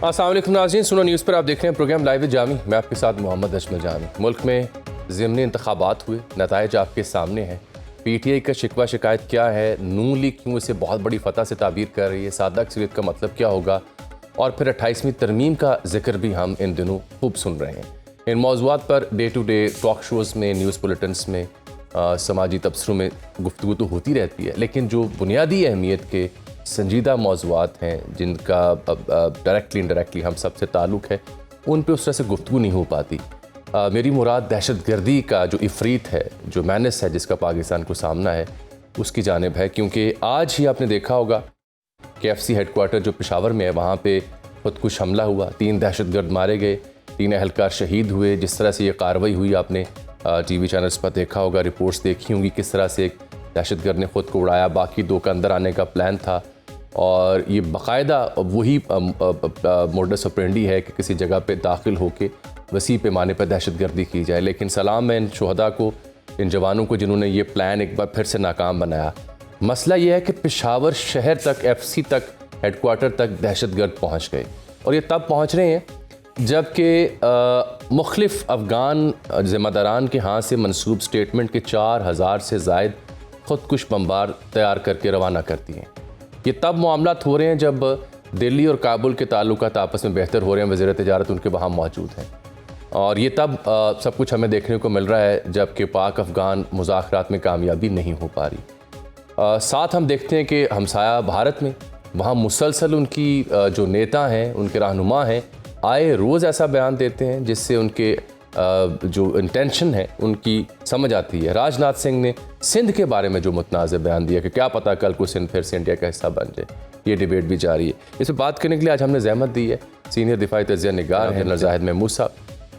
अस्सलाम वालेकुम नाज़रीन, सुनो न्यूज़ पर आप देख रहे हैं प्रोग्राम लाइव जामी। मैं आपके साथ मोहम्मद अजमल जामी। मुल्क में ज़िमनी इंतखाबात हुए, नताइज आपके सामने हैं। PTI का शिकवा शिकायत क्या है, नून लीग क्यों इसे बहुत बड़ी फतह से ताबीर कर रही है, सादा अक्सरियत का मतलब क्या होगा, और फिर 28वीं तरमीम का जिक्र भी हम इन दिनों खूब सुन रहे हैं। इन मौज़ूआत पर day to day talk shows में, न्यूज़ बुलेटिन्स में, समाजी तबसरों में गुफ्तगू तो होती रहती है, लेकिन जो बुनियादी अहमियत के संजीदा मौज़ूआत हैं जिनका डायरेक्टली इनडायरेक्टली हम सबसे ताल्लुक़ है, उन पे उस तरह से गुफ्तगू नहीं हो पाती। मेरी मुराद दहशत गर्दी का जो इफ़रीत है, जो मैनस है जिसका पाकिस्तान को सामना है, उसकी जानिब है। क्योंकि आज ही आपने देखा होगा कि KFC हेडक्वार्टर जो पेशावर में है, वहाँ पे खुदकुश हमला हुआ, 3 दहशतगर्द मारे गए, 3 अहलकार शहीद हुए। जिस तरह से ये कार्रवाई हुई आपने TV चैनल्स पर देखा होगा, रिपोर्ट्स देखी होंगी किस तरह से एक दहशतगर्द ने ख़ुद को उड़ाया, बाकी 2 का अंदर आने का प्लान था। और ये बाकायदा वही मोडस ऑपरेंडी है कि किसी जगह पे दाखिल होके वसी पैमाने पर दहशतगर्दी की जाए। लेकिन सलाम है इन शुहदा को, इन जवानों को जिन्होंने ये प्लान एक बार फिर से नाकाम बनाया। मसला ये है कि पेशावर शहर तक, FC तक, हेडक्वार्टर तक दहशतगर्द पहुँच गए, और ये तब पहुँच रहे हैं जबकि मुख्तलिफ अफ़गान ज़िम्मेदारान के हाथ से मनसूब स्टेटमेंट के 4000 से ज़ायद ख़ुदकुश बम्बार तैयार करके रवाना करती हैं। ये तब मामलात हो रहे हैं जब दिल्ली और काबुल के ताल्लुकात आपस में बेहतर हो रहे हैं, वज़ीर तिजारत उनके वहाँ मौजूद हैं, और ये तब सब कुछ हमें देखने को मिल रहा है जबकि पाक अफ़गान मुज़ाकरात में कामयाबी नहीं हो पा रही। साथ हम देखते हैं कि हमसाया भारत में वहाँ मुसलसल उनकी जो नेता हैं, उनके रहनुमा हैं, आए रोज़ ऐसा बयान देते हैं जिससे उनके जो इंटेंशन है उनकी समझ आती है। राजनाथ सिंह ने सिंध के बारे में जो मुतनाज़ बयान दिया कि क्या पता कल को सिंध फिर से इंडिया का हिस्सा बन जाए, ये डिबेट भी जारी है। इस पर बात करने के लिए आज हमने ज़हमत दी है सीनियर दिफाई तज्ज़िया निगार जनरल ज़ाहिद महमूद साहब,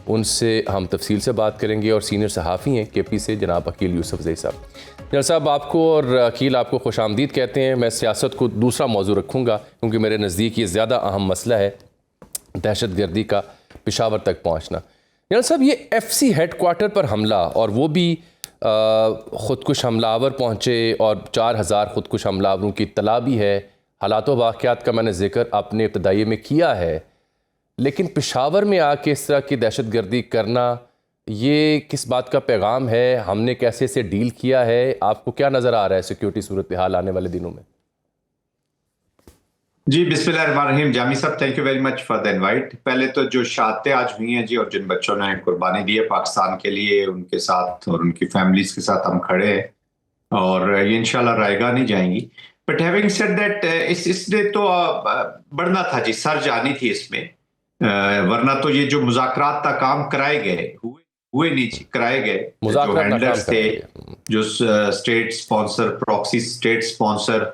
उनसे हम तफसील से बात करेंगे, और सीनियर सहाफ़ी हैं KP से जनाब अकील यूसुफज़ई साहब। जनरल साहब, आपको और अकील आपको खुशामदीद कहते हैं। मैं सियासत को दूसरा मौजू रखूँगा क्योंकि मेरे नज़दीक ये ज़्यादा अहम मसला है, दहशतगर्दी का पेशावर तक पहुँचना। जनरल साहब, ये FC हेडक्वार्टर पर हमला, और वो भी ख़ुदकुश हमलावर पहुँचे, और 4000 ख़ुदकुश हमलावरों की इत्तला भी है। हालात व वाक़यात का मैंने ज़िक्र अपने इब्तदाई में किया है, लेकिन पेशावर में आके इस तरह की दहशतगर्दी करना, ये किस बात का पैगाम है? हमने कैसे इसे डील किया है? आपको क्या नज़र आ रहा है सिक्योरिटी सूरत हाल आने वाले दिनों में? जी, बिस्मिल्लाहिर्रहमानिर्रहीम। जामी साहब, thank you very much for the invite. पहले तो जो शहादतें आज हुई हैं जी, और जिन बच्चों ने कुर्बानी दी है पाकिस्तान के लिए, उनके साथ और उनकी फैमिलीज के साथ हम खड़े हैं, और ये इंशाल्लाह रायगा नहीं जाएंगी। बट हैविंग सेड दैट, इसने तो बढ़ना था जी, सर जानी थी इसमें, वरना तो ये जो मुज़ाकरात का काम कराए गए हुए नहीं कराए गए, जो हैंडलर्स थे, जो state sponsor, proxy state sponsor,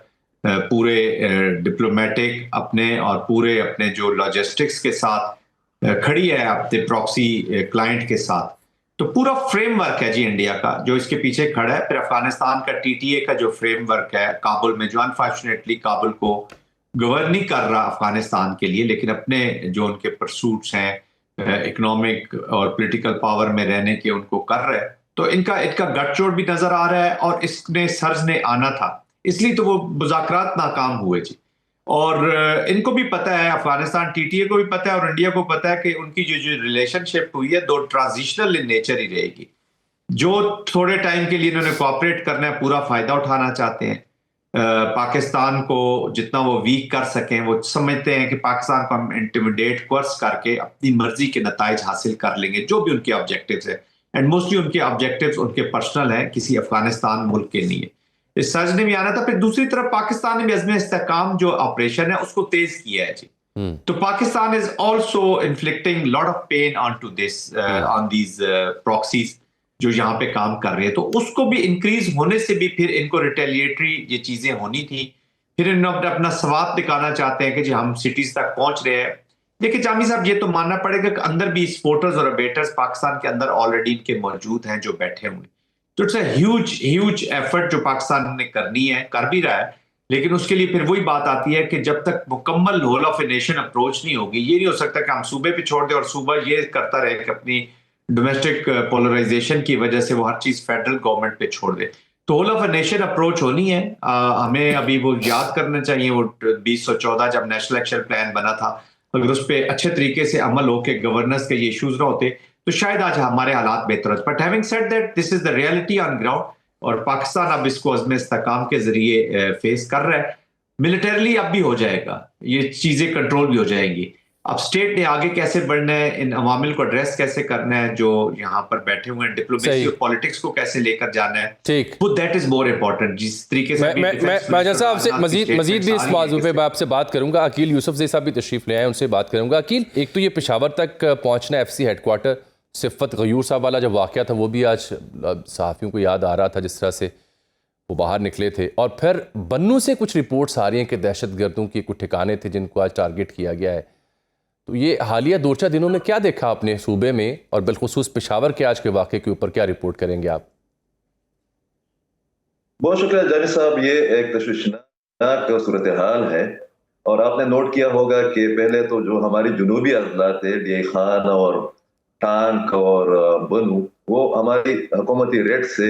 पूरे डिप्लोमेटिक अपने और पूरे अपने जो लॉजिस्टिक्स के साथ खड़ी है अपने प्रॉक्सी क्लाइंट के साथ, तो पूरा फ्रेमवर्क है जी इंडिया का जो इसके पीछे खड़ा है। फिर अफगानिस्तान का TTA का जो फ्रेमवर्क है काबुल में, जो अनफॉर्चुनेटली काबुल को गवर्न नहीं कर रहा अफगानिस्तान के लिए, लेकिन अपने जो उनके परसूट्स हैं इकोनॉमिक और पॉलिटिकल पावर में रहने के, उनको कर रहे हैं। तो इनका गठजोड़ भी नजर आ रहा है, और इसने सर्ज ने आना था, इसलिए तो वो मुज़ाकरात नाकाम हुए जी। और इनको भी पता है, अफगानिस्तान TTA को भी पता है और इंडिया को पता है कि उनकी जो रिलेशनशिप हुई है, दो ट्रांजिशनल इन नेचर ही रहेगी। जो थोड़े टाइम के लिए इन्होंने कोऑपरेट करना है, पूरा फायदा उठाना चाहते हैं, पाकिस्तान को जितना वो वीक कर सकें, वो समझते हैं कि पाकिस्तान को हम इंटिमिडेट कोर्स करके अपनी मर्जी के नताइज हासिल कर लेंगे, जो भी उनके ऑब्जेक्टिव्स है। एंड मोस्टली उनके ऑब्जेक्टिव्स उनके पर्सनल हैं, किसी अफगानिस्तान मुल्क के नहीं है। इस सर्ज ने भी आना था। फिर दूसरी तरफ पाकिस्तान ने भी अज़्म इस्तेहकाम जो ऑपरेशन है उसको तेज किया है जी। तो Pakistan is also inflicting lot of pain on to this on these proxies जो यहाँ पे काम कर रहे हैं, तो उसको भी इंक्रीज होने से भी फिर इनको रिटेलिएटरी ये चीजें होनी थी। फिर इन्होंने अपना स्वाद दिखाना चाहते हैं कि जी हम सिटीज तक पहुंच रहे हैं। देखिए जामी साहब, ये तो मानना पड़ेगा कि अंदर भी स्पोर्टर्स और अबेटर्स पाकिस्तान के अंदर ऑलरेडी इनके मौजूद हैं जो बैठे हुए। तो इट्स ह्यूज एफर्ट जो पाकिस्तान ने करनी है, कर भी रहा है, लेकिन उसके लिए फिर वही बात आती है कि जब तक मुकम्मल whole of a nation approach नहीं होगी, ये नहीं हो सकता कि हम सूबे पे छोड़ दें और सूबा ये करता रहे कि अपनी डोमेस्टिक पोलराइजेशन की वजह से वो हर चीज फेडरल गवर्नमेंट पे छोड़ दे। तो whole of a nation approach होनी है। हमें अभी वो याद करना चाहिए, वो 2014 जब नेशनल एक्शन प्लान बना था, अगर उस पर अच्छे तरीके से अमल हो के गवर्नेंस के ये इश्यूज ना होते तो शायद आज हमारे हालात बेहतर होते। But having said that, this is the reality on ground, और पाकिस्तान अब इसको अज़्म इस्तेहकाम के जरिए फेस कर रहा है। मिलिटरली अब भी हो जाएगा, ये चीजें कंट्रोल भी हो जाएंगी। अब स्टेट ने आगे कैसे बढ़ना है, इन अवामिल को एड्रेस कैसे करना है जो यहाँ पर बैठे हुए हैं, डिप्लोमेसी और पॉलिटिक्स को कैसे लेकर जाना है, ठीक, वो दैट इज मोर इम्पोर्टेंट। जिस तरीके से मैं जैसा आपसे मजीद भी इस मौजू पे मैं आपसे बात करूंगा। अकील यूसुफ जी साहब भी तशरीफ ले आए, उनसे बात करूंगा। अकील, एक तो ये पेशावर तक पहुंचना, एफसी हेडक्वार्टर, सिफ़त गयूर साहब वाला जब वाक़या था वो भी आज सहाफ़ियों को याद आ रहा था जिस तरह से वो बाहर निकले थे। और फिर बन्नू से कुछ रिपोर्ट्स आ रही हैं कि दहशतगर्दों के कुछ ठिकाने थे जिनको आज टारगेट किया गया है। तो ये हालिया 2-4 दिनों में क्या देखा आपने सूबे में, और बिलखुसूस पेशावर के आज के वाक़े के ऊपर क्या रिपोर्ट करेंगे आप? बहुत शुक्रिया जानी साहब। ये एक तशवीशनाक सूरत हाल है, और आपने नोट किया होगा कि पहले तो जो हमारी जुनूबी अजला थे, डी खान और टांक और बनू, वो हमारी हुकूमती रेट से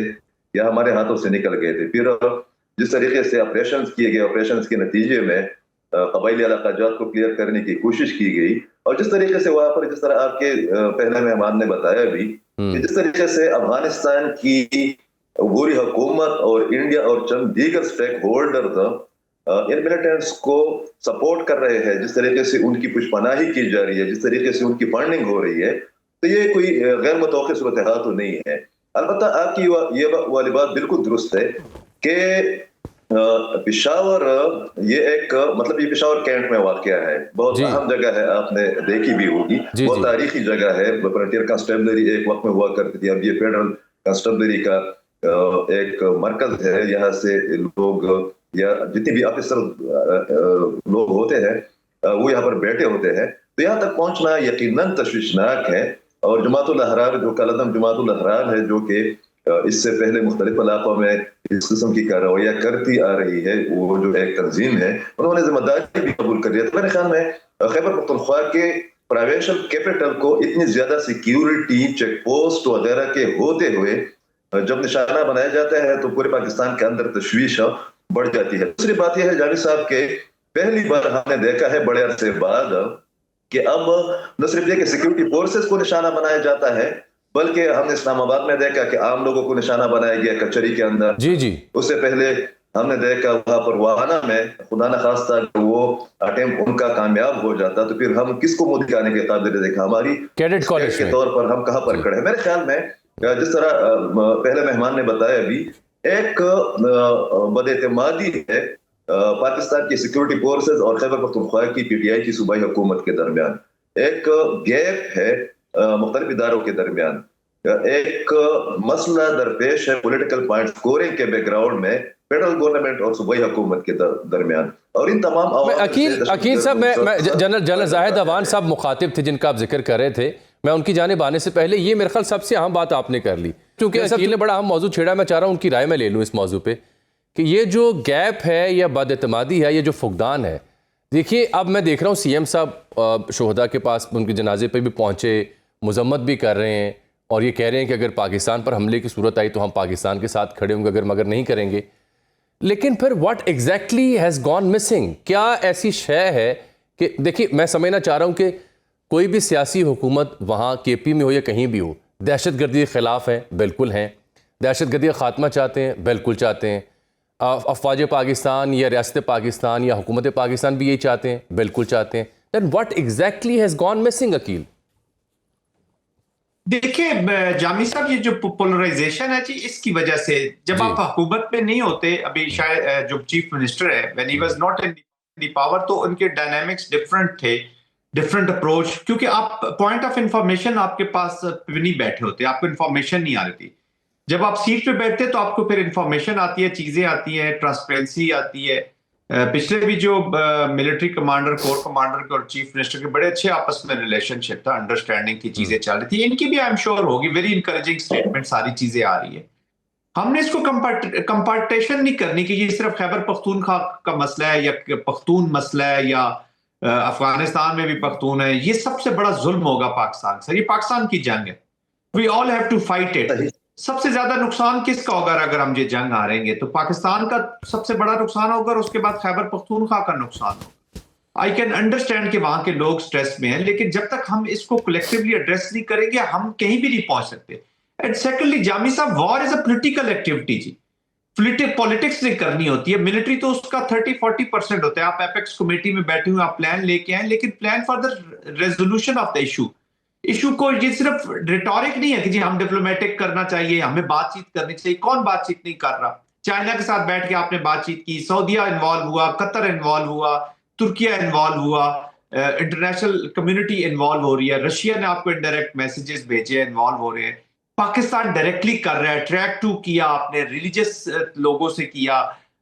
या हमारे हाथों से निकल गए थे। फिर जिस तरीके से ऑपरेशन किए गए, ऑपरेशन के नतीजे में कबायली इलाकाजात को क्लियर करने की कोशिश की गई, और जिस तरीके से वहां पर, जिस तरह आपके पहले मेहमान ने बताया भी, कि जिस तरीके से अफगानिस्तान की पूरी हुकूमत और इंडिया और चंद दीगर स्टेक होल्डर इन मिलिटेंट्स को सपोर्ट कर रहे हैं, जिस तरीके से उनकी पुष्पनाही की जा रही है, जिस तरीके से उनकी फंडिंग हो रही है, तो ये कोई गैर मुतवक्किल सूरत हाल तो नहीं है। अलबत्ता आपकी ये वाली बात बिल्कुल दुरुस्त है कि पेशावर ये एक, मतलब ये पेशावर कैंट में वाक़या है, बहुत अहम जगह है, आपने देखी भी होगी, बहुत तारीखी जगह है। फ्रंटियर कंस्टेबलरी एक वक्त में हुआ करती थी, अब ये फेडरल कंस्टेबलरी का एक मरकज है। यहाँ से लोग या जितने भी ऑफिसर लोग होते हैं वो यहाँ पर बैठे होते हैं। तो यहाँ तक पहुंचना यकीनन तशवीशनाक है। और जमातुल अहरार, जो कलदम जमातुल अहरार है, जो कि इससे पहले मुख्तलिफ इलाकों में इस किस्म की कार्रवाइयाँ करती आ रही है, वो जो एक तंजीम है, उन्होंने जिम्मेदारी भी कबूल कर लिया। तो मेरे ख्याल में खैबर पख्तूनख्वा के प्रोविंशियल कैपिटल को इतनी ज्यादा सिक्योरिटी, चेक पोस्ट वगैरह के होते हुए जब निशाना बनाया जाता है तो पूरे पाकिस्तान के अंदर तशवीश बढ़ जाती है। दूसरी बात यह है जावेद साहब के, पहली बार हमने देखा है बड़े अरसे बाद कि अब न सिर्फ ये कि सिक्योरिटी फोर्सेस को निशाना बनाया जाता है, बल्कि हमने इस्लामाबाद में देखा कि आम लोगों को निशाना बनाया गया कचहरी के अंदर। जी। उससे पहले हमने देखा वहां पर वाहना में, खुदा न खास्ता वो अटेम्प्ट उनका कामयाब हो जाता तो फिर हम किसको मुंह दिखाने के काबिल देखा, हमारी कैडेट कॉलेज के तौर पर हम कहां पर खड़े हैं। मेरे ख्याल में जिस तरह पहले मेहमान ने बताया भी, एक बदएतमादी है पाकिस्तान की सिक्योरिटी फोर्सेस और खैबर पख्तूनख्वा की पीटीआई की सूबाई हुकूमत के दरमियान, एक गैप है मुख्तलिफ इदारों के दरमियान, एक मसला दरपेश है पॉलिटिकल पॉइंट स्कोरिंग के बैकग्राउंड में फेडरल गवर्नमेंट और सूबाई हुकूमत के दरमियान। और इन तमाम अकील साहब, मैं जनरल जाहिद अवान साहब मुखातिब थे जिनका आप जिक्र कर रहे थे, मैं उनकी जानिब आने से पहले ये मेरे ख्याल सबसे अहम बात आपने कर ली, क्योंकि अकील ने बड़ा अहम मौजू छेड़ा। मैं चाह रहा हूँ उनकी राय मैं ले लूँ इस मौजू पे कि ये जो गैप है या बदएतमादी है, ये जो फुकदान है, देखिए अब मैं देख रहा हूँ सीएम साहब शोहदा के पास उनके जनाजे पे भी पहुँचे, मजम्मत भी कर रहे हैं और ये कह रहे हैं कि अगर पाकिस्तान पर हमले की सूरत आई तो हम पाकिस्तान के साथ खड़े होंगे, अगर मगर नहीं करेंगे। लेकिन फिर what exactly has gone missing? क्या ऐसी शय है कि देखिए मैं समझना चाह रहा हूँ कि कोई भी सियासी हुकूमत वहाँ केपी में हो या कहीं भी हो, दहशतगर्दी के ख़िलाफ़ है, बिल्कुल हैं, दहशतगर्दी का ख़ात्मा चाहते हैं, बिल्कुल चाहते हैं, अफवाज पाकिस्तान या रियासत पाकिस्तान या हुकूमत पाकिस्तान भी यही चाहते हैं, बिल्कुल चाहते हैं। Then what exactly has gone missing Akeel? देखिए जामी साहब, ये जो पोलराइजेशन है जी, इसकी वजह से जब आप हुकूमत में नहीं होते, अभी शायद जो चीफ मिनिस्टर है when he was not in the power, तो उनके डायनामिक्स डिफरेंट थे, डिफरेंट अप्रोच, क्योंकि आप पॉइंट ऑफ इंफॉर्मेशन आपके पास नहीं बैठे होते, आपको इंफॉर्मेशन नहीं आ रही थी। जब आप सीट पे बैठते तो आपको फिर इंफॉर्मेशन आती है, चीजें आती है, ट्रांसपेरेंसी आती है। पिछले भी जो मिलिट्री कमांडर, कोर कमांडर और चीफ मिनिस्टर के बड़े अच्छे आपस में रिलेशनशिप था, अंडरस्टैंडिंग की चीजें चल रही थी। इनकी भी आई एम श्योर होगी, वेरी इंकरेजिंग स्टेटमेंट, सारी चीजें आ रही है। हमने इसको कंपार्टेशन नहीं करनी कि ये सिर्फ खैबर पख्तूनख्वा का मसला है या पख्तून मसला है या अफगानिस्तान में भी पख्तून है। ये सबसे बड़ा जुल्म होगा पाकिस्तान से, ये पाकिस्तान की जंग है, we all have to fight it. सबसे ज्यादा नुकसान किसका होगा अगर हम ये जंग हारेंगे? तो पाकिस्तान का सबसे बड़ा नुकसान होगा, उसके बाद खैबर पख्तूनख्वा का नुकसान होगा। आई कैन अंडरस्टैंड कि वहां के लोग स्ट्रेस में हैं, लेकिन जब तक हम इसको कलेक्टिवली एड्रेस नहीं करेंगे हम कहीं भी नहीं पहुंच सकते। एंड सेकेंडली जामी साहब, war is a political activity जी। पॉलिटिक्स नहीं करनी होती है। मिलिट्री तो उसका 30-40% होता है। आप एपेक्स कमेटी में बैठे हुए आप प्लान लेके आए, लेकिन plan for the resolution of the issue को, ये सिर्फ रिटोरिक नहीं है कि जी हम डिप्लोमेटिक करना चाहिए, हमें बातचीत करनी चाहिए। कौन बातचीत नहीं कर रहा? चाइना के साथ बैठ के आपने बातचीत की, सऊदीया इन्वॉल्व हुआ, कतर इन्वॉल्व हुआ, तुर्किया इन्वॉल्व हुआ, इंटरनेशनल कम्युनिटी इन्वॉल्व हो रही है, रशिया ने आपको इनडायरेक्ट मैसेजेस भेजे, इन्वॉल्व हो रहे हैं, पाकिस्तान डायरेक्टली कर रहा है, ट्रैक 2 किया आपने, रिलीजियस लोगों से किया,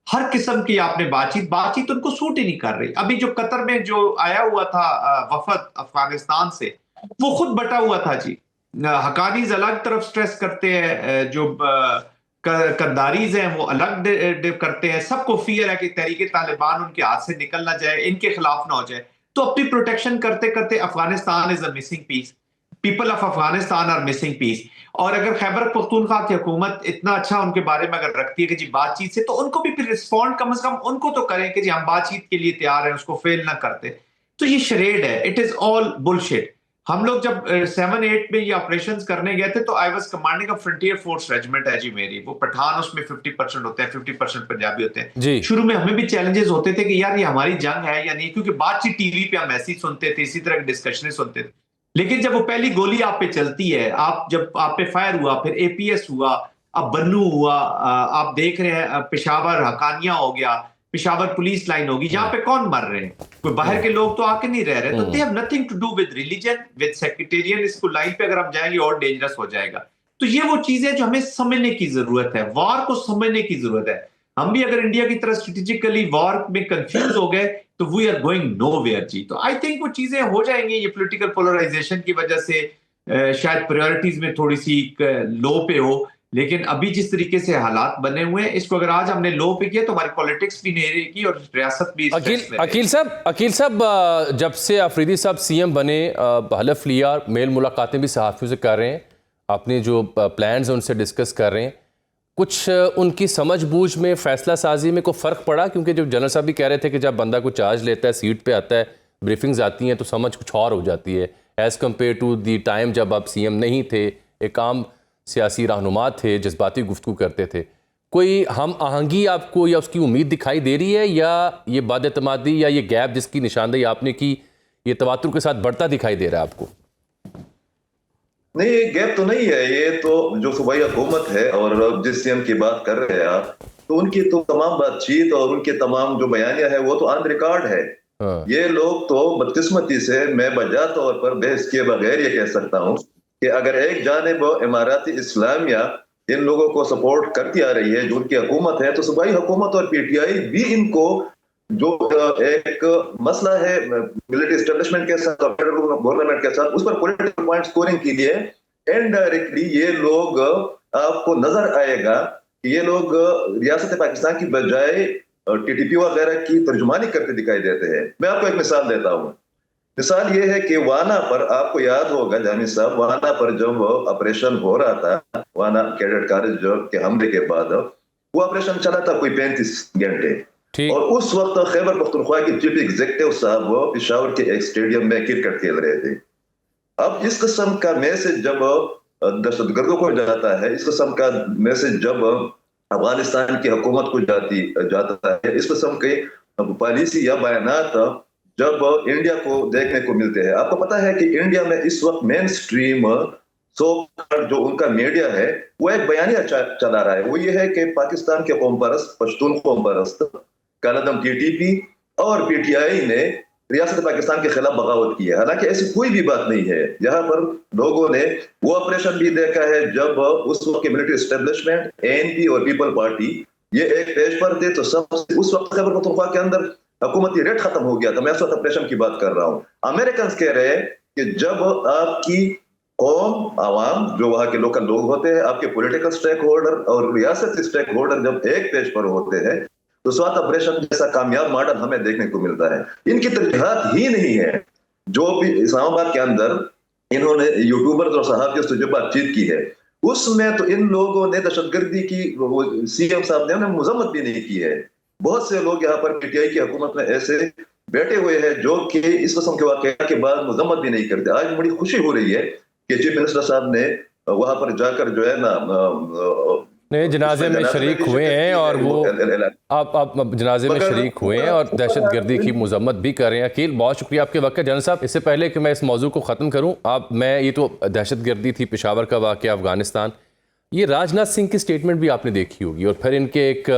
हर किस्म की आपने बातचीत उनको सूट ही नहीं कर रही। अभी जो कतर में जो आया हुआ था वफद अफगानिस्तान से, वो खुद बटा हुआ था जी। हकानीज अलग तरफ स्ट्रेस करते हैं, जो करदारीज हैं वो अलग करते हैं। सबको फियर है कि तहरीके तालिबान उनके हाथ से निकल ना जाए, इनके खिलाफ ना हो जाए। तो अपनी प्रोटेक्शन करते करते Afghanistan is a missing piece, people of Afghanistan are missing piece. और अगर खैबर पख्तूनख्वा की हुकूमत इतना अच्छा उनके बारे में अगर रखती है कि जी बातचीत से, तो उनको भी फिर रिस्पॉन्ड कम से कम उनको तो करें कि जी हम बातचीत के लिए तैयार हैं, उसको फेल ना करते। तो ये शरेड है, इट इज ऑल बुलशिट। हम लोग जब 7-8 में ये ऑपरेशंस करने गए थे, तो I was commanding a frontier force regiment है जी मेरी। वो पठान उसमें 50% होते हैं, 50% पंजाबी होते हैं। जी। शुरू में हमें भी चैलेंजेस होते थे कि यार ये हमारी जंग है या नहीं, क्योंकि बातचीत टीवी पे हम ऐसी सुनते थे, इसी तरह की डिस्कशन सुनते थे। लेकिन जब वो पहली गोली आप पे चलती है, जब आप पे फायर हुआ, फिर एपीएस हुआ, अब बन्नू हुआ, आप देख रहे हैं पेशावर हकानिया हो गया, पेशावर पुलिस लाइन होगी, जहां पे कौन मर रहे हैं? कोई बाहर के लोग तो आके नहीं रह रहे। तो they have nothing to do with religion, with sectarian. इसको लाइन पे अगर हम जाएंगे और डेंजरस हो जाएगा। तो ये वो चीजें जो हमें समझने की जरूरत है, वॉर को समझने की जरूरत है। हम भी अगर इंडिया की तरह स्ट्रेटेजिकली वॉर में कंफ्यूज हो गए, तो वी आर गोइंग नोवेयर जी। तो आई थिंक वो चीजें हो जाएंगी। ये पॉलिटिकल पोलराइजेशन की वजह से शायद प्रायोरिटीज में थोड़ी सी लो पे हो, लेकिन अभी जिस तरीके से हालात बने हुए हैं, इसको अगर आज हमने लो पे किया तो हमारी पॉलिटिक्स भी नहीं रहेगी और रियासत भी अकील साहब, जब से अफरीदी साहब सीएम बने, हलफ लिया, मेल मुलाकातें भी सहाफ़ियों से कर रहे हैं, अपने जो प्लान्स हैं उनसे डिस्कस कर रहे हैं, कुछ उनकी समझ बूझ में, फैसला साजी में कोई फ़र्क पड़ा? क्योंकि जब जनरल साहब भी कह रहे थे कि जब बंदा कोई चार्ज लेता है, सीट पे आता है, ब्रीफिंग्स आती हैं, तो समझ कुछ और हो जाती है as compare to the time जब आप सीएम नहीं थे, एक आम सियासी रहनुमा थे, जज्बाती गुफ्तगू करते थे। कोई हम आहंगी आपको या उसकी उम्मीद दिखाई दे रही है, या ये बदएतमादी या ये गैप जिसकी निशानदेही आपने की, ये तवातुर के साथ बढ़ता दिखाई दे रहा है आपको? नहीं, ये गैप तो नहीं है। ये तो जो सूबाई हुकूमत है और जिस सीएम की बात कर रहे हैं आप, तो उनकी तो तमाम बातचीत और उनके तमाम जो बयानियां है वो तो ऑन रिकॉर्ड है। ये लोग तो बदकिस्मती से, मैं बजा तौर पर बहस किए बगैर ये कह सकता हूँ कि अगर एक जानिब इमाराती इस्लामिया इन लोगों को सपोर्ट करती आ रही है, जो उनकी हुकूमत है, तो सूबाई हुकूमत और पीटीआई भी इनको जो एक मसला है मिलिट्री एस्टेब्लिशमेंट के साथ और फेडरल गवर्नमेंट के साथ, उस पर पॉलिटिकल पॉइंट स्कोरिंग के लिए इनडायरेक्टली ये लोग, आपको नजर आएगा कि ये लोग रियासत पाकिस्तान की बजाय टीटीपी वगैरह की तर्जुमानी करते दिखाई देते हैं। मैं आपको एक मिसाल देता हूँ। मिसाल ये है कि वाना पर, आपको याद होगा जामी साहब, वाना पर जब ऑपरेशन हो रहा था, वाना कैडेट कॉलेज के हमले के बाद, वो ऑपरेशन चला था कोई 35 घंटे, और उस वक्त खैबर पख्तूनख्वा की चीफ एग्जीक्यूटिव साहब वो पेशावर के एक स्टेडियम में क्रिकेट खेल रहे थे। अब इस किस्म का मैसेज जब दहशतगर्दों को जाता है, इस किस्म का मैसेज जब अफगानिस्तान की हुकूमत को जाता है, इस किस्म के पॉलिसी या बयानात जब इंडिया को देखने को मिलते हैं। आपको पता है कि इंडिया में इस वक्त मेन स्ट्रीम जो उनका मीडिया है वो एक बयानिया चला रहा है। वो ये है कि पाकिस्तान के कौम परस्त, पश्तून कौम परस्त कालादम टीटीपी और पीटीआई ने रियासत पाकिस्तान के खिलाफ बगावत की है। हालांकि ऐसी कोई भी बात नहीं है। यहाँ पर लोगों ने वो ऑपरेशन भी देखा है जब उस वक्त के मिलिट्री एस्टेब्लिशमेंट, एएनपी और पीपल पार्टी ये एक पेज पर थे, तो सब उस वक्त खैबर पख्तूनख्वा के अंदर हुकूमती रेट खत्म हो गया था। मैं उस वक्त ऑपरेशन की बात कर रहा हूँ। अमेरिकन कह रहे हैं कि जब आपकी कौम, आवाम, जो वहां के लोकल लोग होते हैं, आपके पॉलिटिकल स्टेक होल्डर और रियासती स्टेक होल्डर जब एक पेज पर होते हैं, तो स्वात ऑपरेशन जैसा कामयाब मॉडल हमें देखने को मिलता है। इनकी तरजीहात ही नहीं है। जो भी इस्लामाबाद के अंदर इन्होंने यूट्यूबर्स और सहाफियों से जो बातचीत की है, उसमें तो इन लोगों ने दहशतगर्दी की, सीएम साहब ने मजम्मत भी नहीं की है। बहुत से लोग यहाँ पर पीटीआई की हुकूमत में ऐसे बैठे हुए हैं जो कि इस किस्म के वाकया के बाद मजम्मत भी नहीं करते। आज बड़ी खुशी हो रही है कि चीफ मिनिस्टर साहब ने वहां पर जाकर जो है ना नहीं, जनाजे में शरीक हुए हैं और वो आप जनाजे में शरीक हुए हैं और दहशतगर्दी की मजम्मत भी कर रहे हैं। अकील, बहुत शुक्रिया आपके वक्त का। जनरल साहब, इससे पहले कि मैं इस मौजू को ख़त्म करूँ, ये तो दहशतगर्दी थी, पेशावर का वाक़या, अफगानिस्तान, ये राजनाथ सिंह की स्टेटमेंट भी आपने देखी होगी, और फिर इनके एक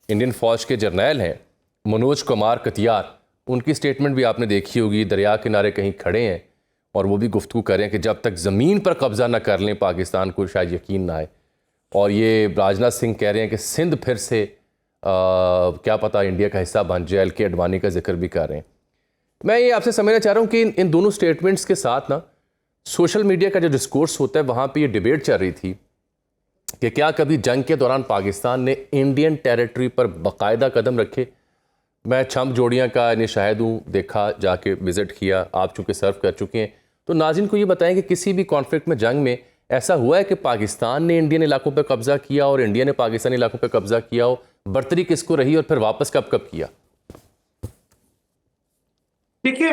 इंडियन फ़ौज के जर्नैल हैं मनोज कुमार कटियार, उनकी स्टेटमेंट भी आपने देखी होगी। दरिया किनारे कहीं खड़े हैं और वो भी गुफ्तगू करें कि जब तक ज़मीन पर कब्ज़ा ना कर लें पाकिस्तान को शायद यकीन ना आए। और ये राजनाथ सिंह कह रहे हैं कि सिंध फिर से क्या पता इंडिया का हिस्सा बन जाए। एल.के. अडवाणी का जिक्र भी कर रहे हैं। मैं ये आपसे समझना चाह रहा हूँ कि इन दोनों स्टेटमेंट्स के साथ ना सोशल मीडिया का जो डिस्कोर्स होता है वहाँ पे ये डिबेट चल रही थी कि क्या कभी जंग के दौरान पाकिस्तान ने इंडियन टेरिटरी पर बाकायदा कदम रखे। मैं छम्प जोड़ियाँ का इन्हें शाहिद हूँ, देखा, जाके विज़िट किया, आप चूँकि सर्व कर चुके हैं, तो नाज़रीन को ये बताएं कि किसी भी कॉन्फ्लिक्ट में, जंग में ऐसा हुआ है कि पाकिस्तान ने इंडियन इलाकों पर कब्ज़ा किया और इंडिया ने पाकिस्तानी इलाकों पर कब्ज़ा किया हो, बर्तरी किसको रही और फिर वापस कब कब किया? देखिए,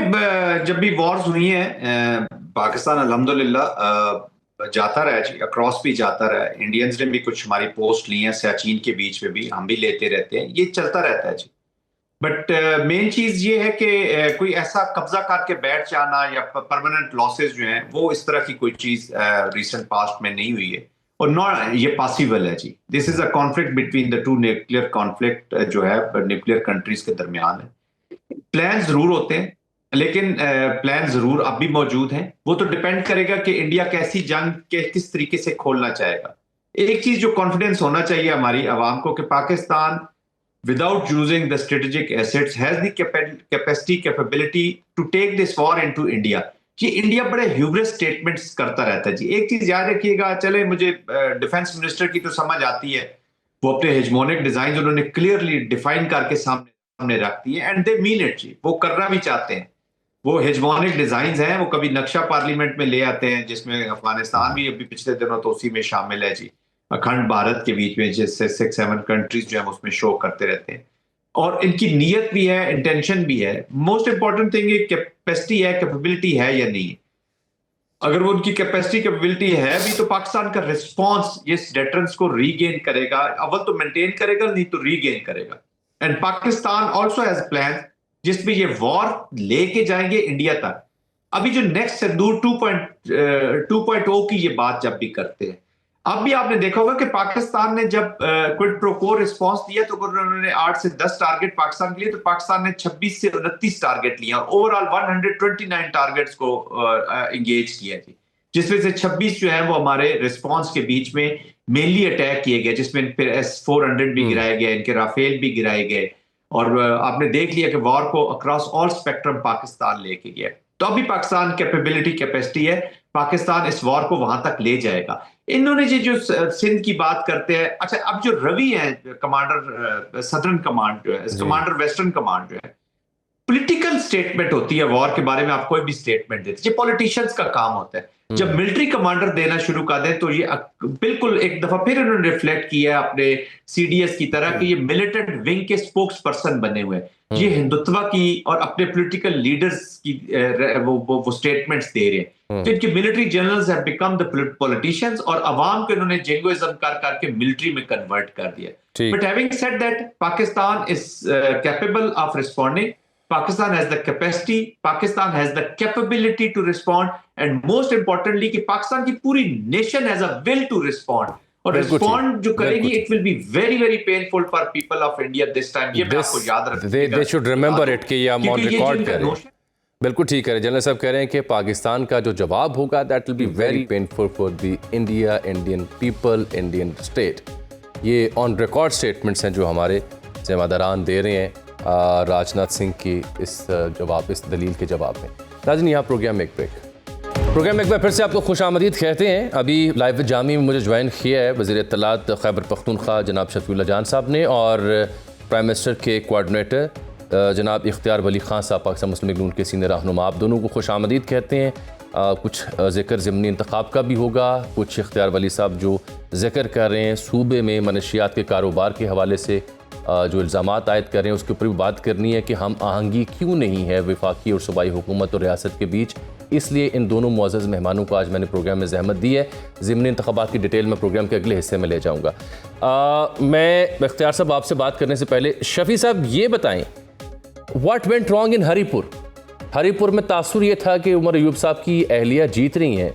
जब भी वॉर्स हुई हैं पाकिस्तान अल्हम्दुलिल्लाह जाता रहा जी, अक्रॉस भी जाता रहा है। इंडियंस ने भी कुछ हमारी पोस्ट ली हैं सियाचिन के बीच में भी, हम भी लेते रहते हैं, ये चलता रहता है जी। बट मेन चीज ये है कि कोई ऐसा कब्जा करके बैठ जाना या परमानेंट लॉसेस जो हैं वो इस तरह की कोई चीज रिसेंट पास्ट में नहीं हुई है और नॉट ये पॉसिबल है जी। This is a conflict between the two nuclear conflict जो है न्यूक्लियर कंट्रीज के दरमियान है। प्लान जरूर होते हैं लेकिन प्लान जरूर अब भी मौजूद हैं। वो तो डिपेंड करेगा कि इंडिया कैसी जंग के किस तरीके से खोलना चाहेगा। एक चीज जो कॉन्फिडेंस होना चाहिए हमारी आवाम को कि Pakistan without using the strategic assets has the capability to take this war into India। ये इंडिया बड़े ह्यूब्रिस स्टेटमेंट्स करता रहता है जी। एक चीज याद रखिएगा, चले मुझे डिफेंस मिनिस्टर की तो समझ आती है, वो अपने हेजमोनिक डिजाइन उन्होंने क्लियरली डिफाइन करके सामने रखती है एंड दे मीन इट जी, वो करना भी चाहते हैं। वो हेजमोनिक डिजाइन हैं, वो कभी नक्शा पार्लियामेंट में ले आते हैं जिसमें अफगानिस्तान भी अभी पिछले दिनों तो उसी में शामिल है जी, अखंड भारत के बीच में जिससे 6-7 कंट्रीज जो है उसमें शो करते रहते हैं और इनकी नीयत भी है, इंटेंशन भी है। मोस्ट इंपॉर्टेंट थिंग कैपेसिटी है, कैपेबिलिटी है या नहीं। अगर वो उनकी कैपेसिटी कैपेबिलिटी है भी तो पाकिस्तान का रिस्पॉन्स इस डेटरेंस को रीगेन करेगा, अव्वल तो मेंटेन करेगा, नहीं तो रीगेन करेगा। And Pakistan also has plan जिसमें ये वॉर लेके जाएंगे इंडिया तक। अभी जो नेक्स्ट सिंदूर 2.0 की ये बात जब भी करते हैं, अब भी आपने देखा होगा कि पाकिस्तान ने जब क्विड प्रो को रिस्पॉन्स दिया तो उन्होंने 8 से 10 टारगेट पाकिस्तान के लिए, तो पाकिस्तान ने 26 से 29 टारगेट लिए और ओवरऑल 129 टारगेट्स को एंगेज किया जी, जिसमें से 26 जो है वो हमारे रिस्पॉन्स के बीच में मेनली अटैक किए गए, जिसमें फिर S-400 भी गिराए गए, इनके राफेल भी गिराए गए और आपने देख लिया कि वॉर को अक्रॉस ऑल स्पेक्ट्रम पाकिस्तान लेके गया। तो अभी पाकिस्तान कैपेबिलिटी कैपेसिटी है, पाकिस्तान इस वॉर को वहां तक ले जाएगा। इन्होंने जो सिंध की बात करते हैं, अच्छा अब जो रवि है कमांडर सदर्न कमांड जो है, कमांडर वेस्टर्न कमांड जो है, पॉलिटिकल स्टेटमेंट होती है वॉर के बारे में, आप कोई भी स्टेटमेंट देते, ये पॉलिटिशियंस का काम होता है। जब मिलिट्री कमांडर देना शुरू कर दें तो ये बिल्कुल एक दफा फिर उन्होंने रिफ्लेक्ट किया अपने सीडीएस की तरह कि ये मिलिटेंट विंग के स्पोक्स पर्सन बने हुए, ये हिंदुत्व की और अपने पॉलिटिकल लीडर्स की वो स्टेटमेंट्स दे रहे हैं। तो इनके military generals have become the politicians और अवाम को इन्होंने जिंगोइज्म कर करके मिलिट्री में कन्वर्ट कर दिया। But having said that, Pakistan is capable of responding, Pakistan has the capacity, Pakistan has the capability to respond, and most importantly कि पाकिस्तान की पूरी nation has a will to respond और respond जो करेगी, it will be very very painful for people of India this time। ये मैं आपको याद रखूंगा। They should remember it कि ये हम on record करें। बिल्कुल ठीक है, जनरल साहब कह रहे हैं कि पाकिस्तान का जो जवाब होगा that will be very painful for the India, Indian people, Indian state। ये on record statements हैं जो हमारे ज़िम्मेदारान दे रहे हैं राजनाथ सिंह की इस दलील के जवाब में। नाज़रीन, यहाँ प्रोग्राम एक बार फिर से आपको खुशामदीद कहते हैं। अभी लाइव जामी में मुझे ज्वाइन किया है वज़ीर इत्तलात खैबर पख्तूनख्वा जनाब शफीउल्लाह जान साहब ने और प्राइम मिनिस्टर के कोऑर्डिनेटर जनाब इख्तियार वली खान साहब, पाकिस्तान मुस्लिम लीग नून के सीनियर रहनुमा। आप दोनों को खुशामदीद कहते हैं। कुछ ज़िक्र ज़िमनी इंतखाब का भी होगा, कुछ इख्तियार वली साहब जो ज़िक्र कर रहे हैं सूबे में मनशियात के कारोबार के हवाले से जो इल्ज़ामात आयद कर रहे हैं उसके ऊपर भी बात करनी है कि हम आहंगी क्यों नहीं है वफाकी और सूबाई हुकूमत और रियासत के बीच। इसलिए इन दोनों मुअज़्ज़ज़ मेहमानों को आज मैंने प्रोग्राम में ज़हमत दी है। ज़िमनी इंतख़ाबात की डिटेल में प्रोग्राम के अगले हिस्से में ले जाऊँगा। मैं इख्तियार साहब आपसे बात करने से पहले शफ़ी साहब ये बताएँ, what went wrong in Haripur? Haripur में तासुर ये था कि उमर अयूब साहब की अहलिया जीत रही हैं,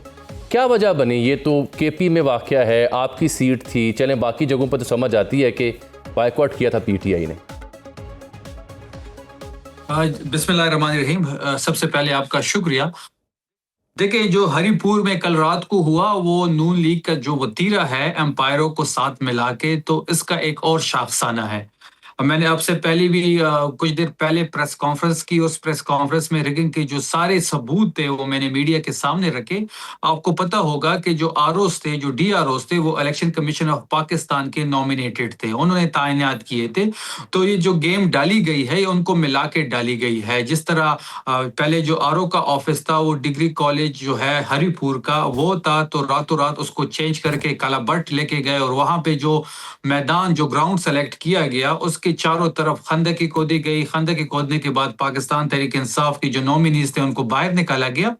क्या वजह बनी? ये तो केपी में वाक़या है, आपकी सीट थी, चलें बाकी जगहों पर तो समझ आती है कि बायकॉट किया था पीटीआई ने। बिस्मिल्लाहिर्रहमानिर्रहीम। सबसे पहले आपका शुक्रिया। देखिए, जो हरीपुर में कल रात को हुआ वो नून लीग का जो वतीरा है एम्पायरों को साथ मिला के, तो इसका एक और शाखसाना है। मैंने आपसे पहले भी कुछ देर पहले प्रेस कॉन्फ्रेंस की, उस प्रेस कॉन्फ्रेंस में रिगिंग के जो सारे सबूत थे वो मैंने मीडिया के सामने रखे। आपको पता होगा कि जो आरओस थे, जो डीआरओस थे, वो इलेक्शन कमीशन ऑफ पाकिस्तान के नॉमिनेटेड थे, उन्होंने तैनात किए थे। तो ये जो गेम डाली गई है उनको मिला के डाली गई है। जिस तरह पहले जो आरओ का ऑफिस था वो डिग्री कॉलेज जो है हरीपुर का वो था, तो रातों रात उसको चेंज करके कालाबट लेके गए और वहां पे जो मैदान, जो ग्राउंड सेलेक्ट किया गया उसके चारों तरफ खंदकी खोदी गई। खंदकी खोदने के बाद पाकिस्तान तहरीक इंसाफ की जो नॉमिनीज थे उनको बाहर निकाला गया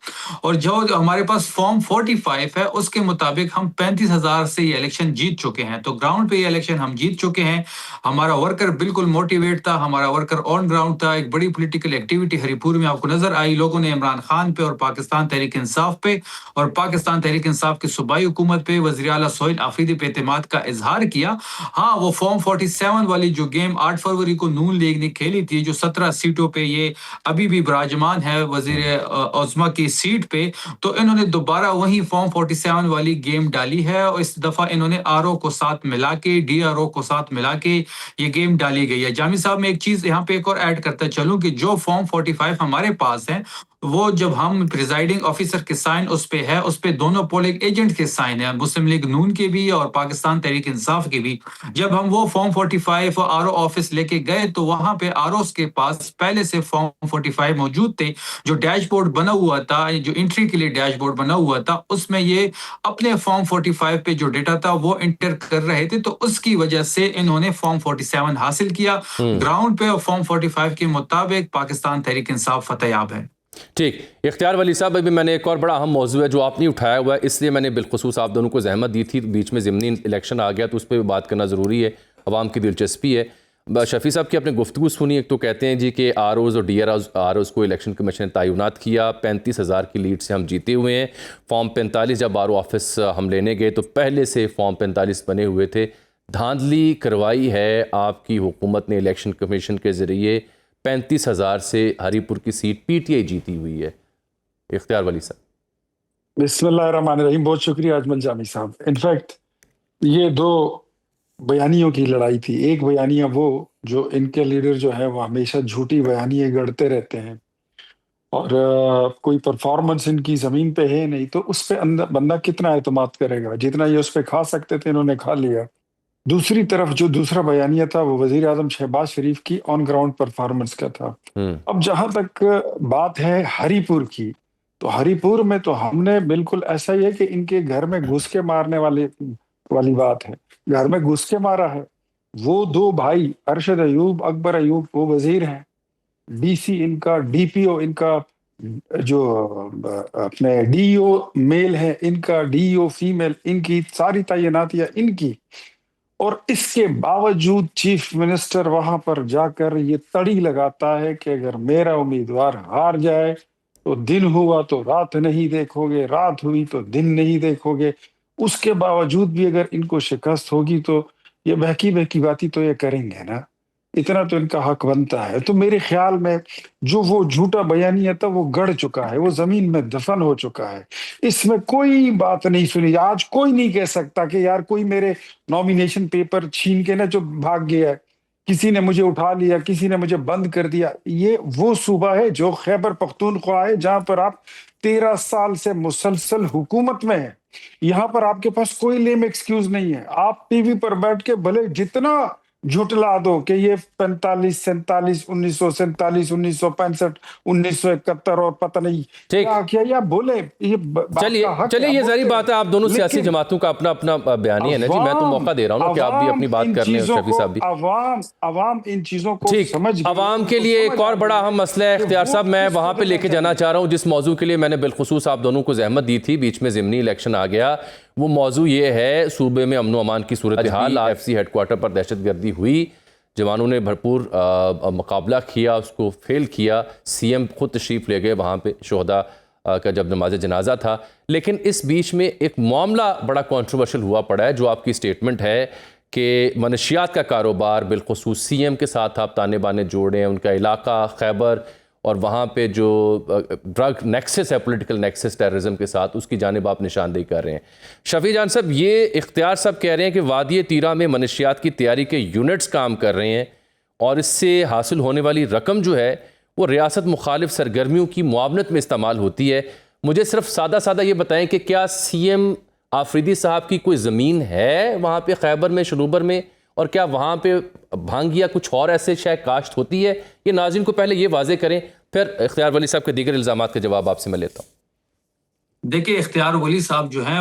और जो हमारे पास फॉर्म 45 है उसके मुताबिक हम 35,000 से ये इलेक्शन जीत चुके हैं। तो ग्राउंड पे ये इलेक्शन हम जीत चुके हैं। हमारा वर्कर बिल्कुल मोटिवेट था, हमारा वर्कर ऑन ग्राउंड था। एक बड़ी पॉलिटिकल एक्टिविटी हरीपुर में आपको नजर आई। लोगों ने इमरान खान पे और पाकिस्तान तहरीक इंसाफ पे और पाकिस्तान तहरीक इंसाफ की सूबाई हुकूमत पे, वज़ीर आला सोहेल आफरीदी पे एतमाद का इजहार किया। हाँ, वो फॉर्म 47 वाली जो गेम 8 फरवरी को नून लीग ने खेली थी, जो 17 सीटों पे ये अभी भी विराजमान है वजीर औज़मा की सीट पे, तो इन्होंने दोबारा वही फॉर्म 47 वाली गेम डाली है और इस दफा इन्होंने आरओ को साथ मिला के, डीआरओ को साथ मिला के ये गेम डाली गई है। जामी साहब, मैं एक चीज यहाँ पे एक और ऐड करता चलूं कि जो फॉर्म 45 हमारे पास है वो जब हम प्रिजाइडिंग ऑफिसर के साइन उस पे है, उस पे दोनों पोलिंग एजेंट के साइन है, मुस्लिम लीग नून के भी और पाकिस्तान तहरीक इंसाफ के भी। जब हम वो फॉर्म 45 और आरओ ऑफिस लेके गए तो वहां पे आरओ के पास पहले से फॉर्म 45 मौजूद थे। जो डैशबोर्ड बना हुआ था, जो एंट्री के लिए डैशबोर्ड बना हुआ था, उसमें ये अपने फॉर्म 45 पे जो डेटा था वो एंटर कर रहे थे, तो उसकी वजह से इन्होंने फॉर्म 47 हासिल किया। ग्राउंड पे और फॉर्म 45 के मुताबिक पाकिस्तान तहरीक इंसाफ फतेयाब है। ठीक, इख्तियार वली साहब, अभी मैंने एक और बड़ा अहम मौजू है जो आपने उठाया हुआ है, इसलिए मैंने बिलखुसूस आप दोनों को जहमत दी थी। बीच में ज़िमनी इलेक्शन आ गया तो उस पर भी बात करना ज़रूरी है, अवाम की दिलचस्पी है। शफ़ी साहब की आपने गुफ्तगू सुनी, एक तो कहते हैं जी कि आरओज़ और डीआरओज़ को इलेक्शन कमीशन ने तयनात किया, 35,000 की लीड से हम जीते हुए हैं। फॉर्म 45 जब आरओ ऑफिस हम लेने गए तो पहले से फॉर्म 45 बने हुए थे। धांधली करवाई है आपकी हुकूमत ने इलेक्शन कमीशन के ज़रिए, 35,000 से हरीपुर की सीट पीटीआई जीती हुई है। इख्तियार वली साहब। बिस्मिल्लाहिर्रहमानिर्रहीम। बहुत शुक्रिया अजमल जामी साहब। इनफैक्ट ये दो बयानियों की लड़ाई थी। एक बयानिया वो जो इनके लीडर जो है वो हमेशा झूठी बयानियां गढ़ते रहते हैं और कोई परफॉर्मेंस इनकी जमीन पे है नहीं, तो उस पे बंदा कितना एतमाद करेगा। जितना ये उस पे खा सकते थे इन्होंने खा लिया। दूसरी तरफ जो दूसरा बयानिया था वो वजीर आजम शहबाज शरीफ की ऑन ग्राउंड परफॉर्मेंस का था। अब जहां तक बात है हरीपुर की, तो हरीपुर में तो हमने बिल्कुल ऐसा ही है कि इनके घर में घुस के मारने वाली बात है। घर में घुस के मारा है। वो दो भाई अरशद अयूब, अकबर अयूब, वो वजीर हैं। डीसी इनका, डीपीओ इनका, जो अपने डीईओ मेल है इनका, डीईओ फीमेल, इनकी सारी तैनातियां इनकी। और इसके बावजूद चीफ मिनिस्टर वहां पर जाकर ये तड़ी लगाता है कि अगर मेरा उम्मीदवार हार जाए तो दिन हुआ तो रात नहीं देखोगे, रात हुई तो दिन नहीं देखोगे। उसके बावजूद भी अगर इनको शिकस्त होगी तो ये बहकी बहकी बातें तो ये करेंगे ना, इतना तो इनका हक बनता है। तो मेरे ख्याल में जो वो झूठा बयानिया था वो गड़ चुका है, वो जमीन में दफन हो चुका है। इसमें कोई बात नहीं सुनी। आज कोई नहीं कह सकता कि यार कोई मेरे नॉमिनेशन पेपर छीन के ना जो भाग गया है, किसी ने मुझे उठा लिया, किसी ने मुझे बंद कर दिया। ये वो सूबा है जो खैबर पख्तूनख्वा है, जहां पर आप 13 साल से मुसलसल हुकूमत में है। यहाँ पर आपके पास कोई लेम एक्सक्यूज नहीं है। आप टीवी पर बैठ के भले जितना झुटला दो कि ये 45, 47, 1947, 1965, 1971 और पता नहीं ठीक। क्या किया, या बोले ये बात चलिए का हक चलिए, है, ये आप सारी बोलते बात है, आप दोनों सियासी लेकिन जमातों का अपना अपना बयानी है ना जी। मैं तो मौका दे रहा हूँ ना कि आप भी अपनी बात इन कर लें और चीजों शफी को साहब भी। अवाम इन चीजों को ठीक, समझ गई, अवाम के उनको लिए समझ एक आ और बड़ा गई अहम मसला है कि इख्तियार वोट साहब, मैं किसको वहाँ पे देना लेके जाना चाहिए। चाह रहा हूँ जिस मौजू के लिए मैंने बिलखुसूस आप दोनों को जहमत दी थी, बीच में ज़िमनी इलेक्शन आ गया। वो मौजू ये है, सूबे में अमन अमान की सूरत हाल, IFC हेडक्वार्टर पर दहशतगर्दी हुई, जवानों ने भरपूर मुकाबला किया, उसको फेल किया। CM खुद तशरीफ़ ले गए वहाँ पे, शोहदा का जब नमाज जनाजा था। लेकिन इस बीच में एक मामला बड़ा कंट्रोवर्शियल हुआ पड़ा है, जो आपकी स्टेटमेंट है कि मनशियात का कारोबार, बिलखुसूस CM के साथ आप ताने बाने जोड़े हैं, उनका इलाका खैबर और वहाँ पे जो ड्रग नेक्सस है, पॉलिटिकल नेक्सस टेररिज्म के साथ, उसकी जानिब आप निशानदेही कर रहे हैं। शफी जान साहब, ये इख्तियार साहब कह रहे हैं कि वादी तीरा में मनशियात की तैयारी के यूनिट्स काम कर रहे हैं और इससे हासिल होने वाली रकम जो है वो रियासत मुखालिफ सरगर्मियों की मुआवनत में इस्तेमाल होती है। मुझे सिर्फ सादा सादा ये बताएं कि क्या CM आफरीदी साहब की कोई ज़मीन है वहाँ पे खैबर में, शलूबर में, और क्या वहाँ पे भांग या कुछ और ऐसे शायद काश्त होती है? ये नाज़रीन को पहले ये वाजे करें, फिर इख्तियार वली साहब के दीगर इल्ज़ामात के जवाब आपसे मैं लेता हूँ। देखिए, इख्तियार वली साहब जो हैं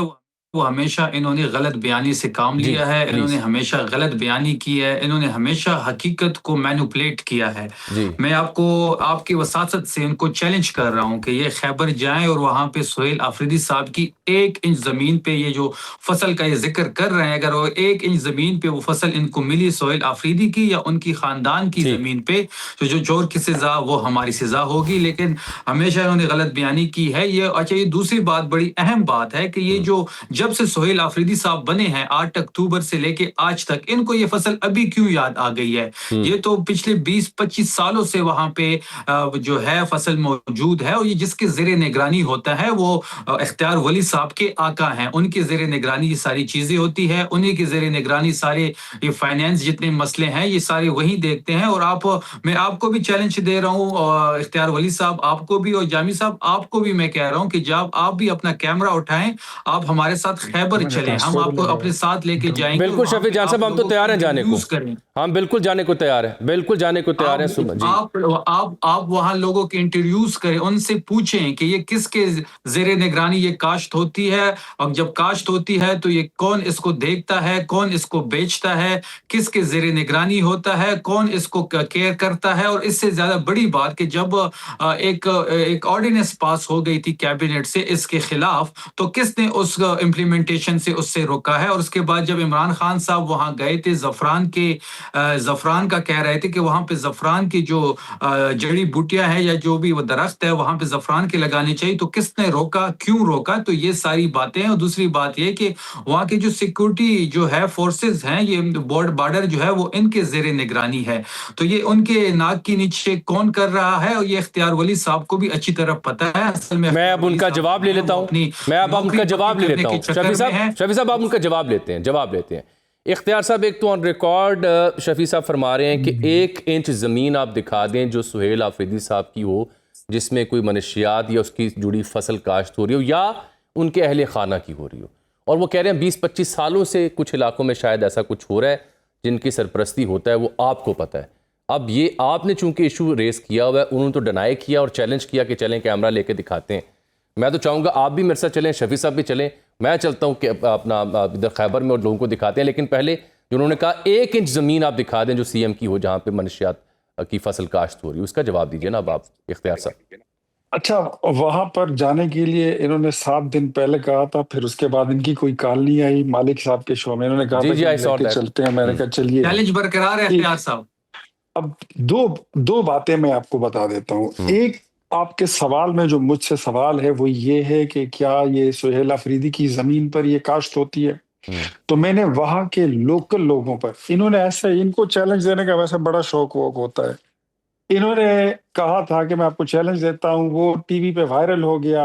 वो हमेशा इन्होंने गलत बयानी से काम जी लिया है, प्लीज। इन्होंने हमेशा गलत बयानी की है, इन्होंने हमेशा हकीकत को मैनिपुलेट किया है। जी मैं आपको आपकी वसासत से इनको चैलेंज कर रहा हूं कि ये खैबर जाएं और वहां पे सुहेल आफरीदी साहब की 1 इंच जमीन पे ये जो फसल का ये जिक्र कर रहे हैं, अगर वो 1 इंच जमीन पे वो फसल इनको मिली सुहेल आफरीदी की या उनकी खानदान की ठीक। जमीन पे, तो जो चोर की सजा वो हमारी सजा होगी। लेकिन हमेशा इन्होंने गलत बयानी की है। ये अच्छा, ये दूसरी बात, बड़ी अहम बात है कि ये जो जब से सुहेल आफरीदी साहब बने हैं 8 अक्टूबर से लेके आज तक, इनको ये फसल अभी क्यों याद आ गई है? ये तो पिछले 20-25 सालों से वहां पे जो है फसल मौजूद है, और ये जिसके ज़ेरे निगरानी होता है वो इख्तियार वली साहब के आका हैं, उनके ज़ेरे निगरानी ये सारी चीजें होती है, उन्हीं के ज़ेरे निगरानी सारे ये फाइनेंस जितने मसले हैं ये सारे वही देखते हैं। और मैं आपको भी चैलेंज दे रहा हूँ, इख्तियार वली साहब आपको भी, और जामी साहब आपको भी मैं कह रहा हूँ कि जब आप भी अपना कैमरा उठाएं, आप हमारे साथ खैबर चलें, हम आपको अपने साथ लेके जाएंगे। बिल्कुल शफी जान साहब, हम तो तैयार हैं जाने को, करें। हम बिल्कुल जाने को तैयार हैं, बिल्कुल जाने को तैयार हैं। आप वहां लोगों के इंटरव्यूज करें, उनसे पूछें कि ये किसके जेरे निगरानी ये काश्त होती है, और जब काश्त होती है तो ये कौन इसको देखता है, कौन इसको बेचता है, किसके जेरे निगरानी होता है, कौन इसको केयर करता है। और इससे ज्यादा बड़ी बात कि जब एक ऑर्डिनेंस पास हो गई थी कैबिनेट से इसके खिलाफ, तो किसने उस इम्प्लीमेंटेशन से उससे रोका है? और उसके बाद जब इमरान खान साहब वहां गए थे, जफरान का कह रहे थे कि वहां पे जफरान की जो जड़ी बूटियां है या जो भी वो दरख्त है वहां पे जफरान के लगाने चाहिए, तो किसने रोका, क्यों रोका? तो ये सारी बातें हैं। और दूसरी बात ये कि वहां की जो सिक्योरिटी जो है फोर्सेस हैं, ये बॉर्डर जो है वो इनके जेरे निगरानी है, तो ये उनके नाक के नीचे कौन कर रहा है? और ये इख्तियार वली साहब को भी अच्छी तरह पता है। असल में मैं अब उनका जवाब ले लेता हूँ, मैं अब उनका जवाब ले लेता हूँ। शफी साहब आप उनका जवाब लेते हैं। इख्तियार साहब, एक तो ऑन रिकॉर्ड शफी साहब फरमा रहे हैं कि 1 इंच ज़मीन आप दिखा दें जो सुहेल आफरीदी साहब की हो, जिसमें कोई मनशियात या उसकी जुड़ी फसल काश्त हो रही हो या उनके अहले खाना की हो रही हो, और वो कह रहे हैं 20-25 सालों से कुछ इलाकों में शायद ऐसा कुछ हो रहा है जिनकी सरपरस्ती होता है, वो आपको पता है। अब ये आपने चूंकि इशू रेस किया हुआ है, उन्होंने तो डिनाई किया और चैलेंज किया कि चलें कैमरा लेके दिखाते हैं। मैं तो चाहूँगा आप भी मेरे साथ चलें, शफी साहब भी चलें, मैं चलता हूँ कि अपना इधर खैबर में और लोगों को दिखाते हैं। लेकिन पहले जो उन्होंने कहा 1 इंच ज़मीन आप दिखा दें जो CM की हो, जहाँ पे मनशियात की फसल काश्त हो रही है, उसका जवाब दीजिए ना अब आप, इख्तियार साहब। अच्छा, वहां पर जाने के लिए इन्होंने 7 दिन पहले कहा था, फिर उसके बाद इनकी कोई कॉल नहीं आई मालिक साहब के शो में, इन्होंने कहा था कि लेके चलते हैं। मैंने कहा चलिए, चैलेंज बरकरार है इख्तियार साहब। अब दो बातें मैं आपको बता देता हूँ। एक, आपके सवाल में जो मुझसे सवाल है वो ये है कि क्या ये सुहेल आफरीदी की जमीन पर ये काश्त होती है? तो मैंने वहां के लोकल लोगों पर, इन्होंने ऐसे, इनको चैलेंज देने का वैसे बड़ा शौक वोक होता है, इन्होंने कहा था कि मैं आपको चैलेंज देता हूं, वो टीवी पे वायरल हो गया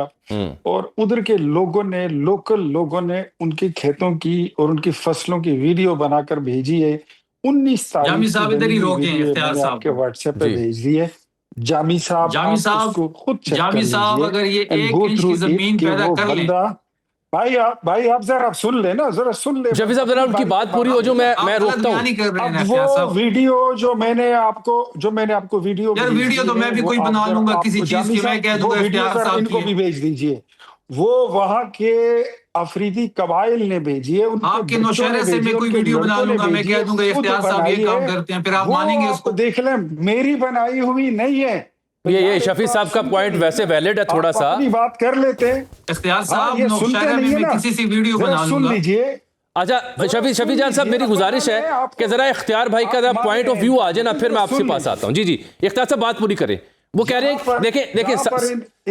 और उधर के लोगों ने, लोकल लोगों ने उनके खेतों की और उनकी फसलों की वीडियो बनाकर भेजी है। 19 जामी तारीख साहब इधर ही रोके हैं, इख्तियार साहब आपके व्हाट्सएप पे भेज दी है। जामी साहब उसको खुद चेक कर जामी साहब लीजिए अगर ये and 1 go इंच की through it जमीन कि पैदा वो कर ले, बंदा भाई आप जरा सुन ले ना, जरा सुन ले। शफी साहब जरा उनकी बात पूरी हो जो मैं आप गलत रोकता हूँ। बयानी कर रहे हैं अब ना इख्तियार वो साहब। वीडियो जो मैंने आपको वीडियो यार भेजी वीडियो तो है, मैं भी वो कोई आप बना जरा- लूंगा आप किसी चीज जामी की, मैं साहब, कह वो दूंगा वीडियो इख्तियार जरा साहब इनको की भी है। भेज दीजिए। वो वहां के अफरीदी कबाइल ने भेजी है, उनके आपके बच्चों ने नौशहरे से भेजी मैं है, कोई उनके वीडियो बना लड़कों ने लूंगा, मैं भेजी कह है, दूंगा खुद इख्तियार साहब ये बनाई काम है। करते हैं, फिर आप वो मानेंगे आप उसको? देख लें, मेरी बनाई हुई नहीं है। तो ये यार एक शफी तो साहब आप का सुनते पॉइंट नहीं वैसे है ना, वैलिड है थोड़ा आप सा। अपनी बात कर लेते हैं। इख्तियार हाँ, साहब ये सुनते नौशहरे में नहीं है मैं ना, किसी से वीडियो जरा बना सुन लूंगा। लीजिए। अच्छा शफी जान साहब, मेरी गुजारिश है कि जरा इख्तियार भाई का जरा पॉइंट ऑफ व्यू आ जाए ना, फिर मैं आपसे पास आता हूँ। जी इख्तियार साहब बात पूरी करें। वो कह रहे हैं देखें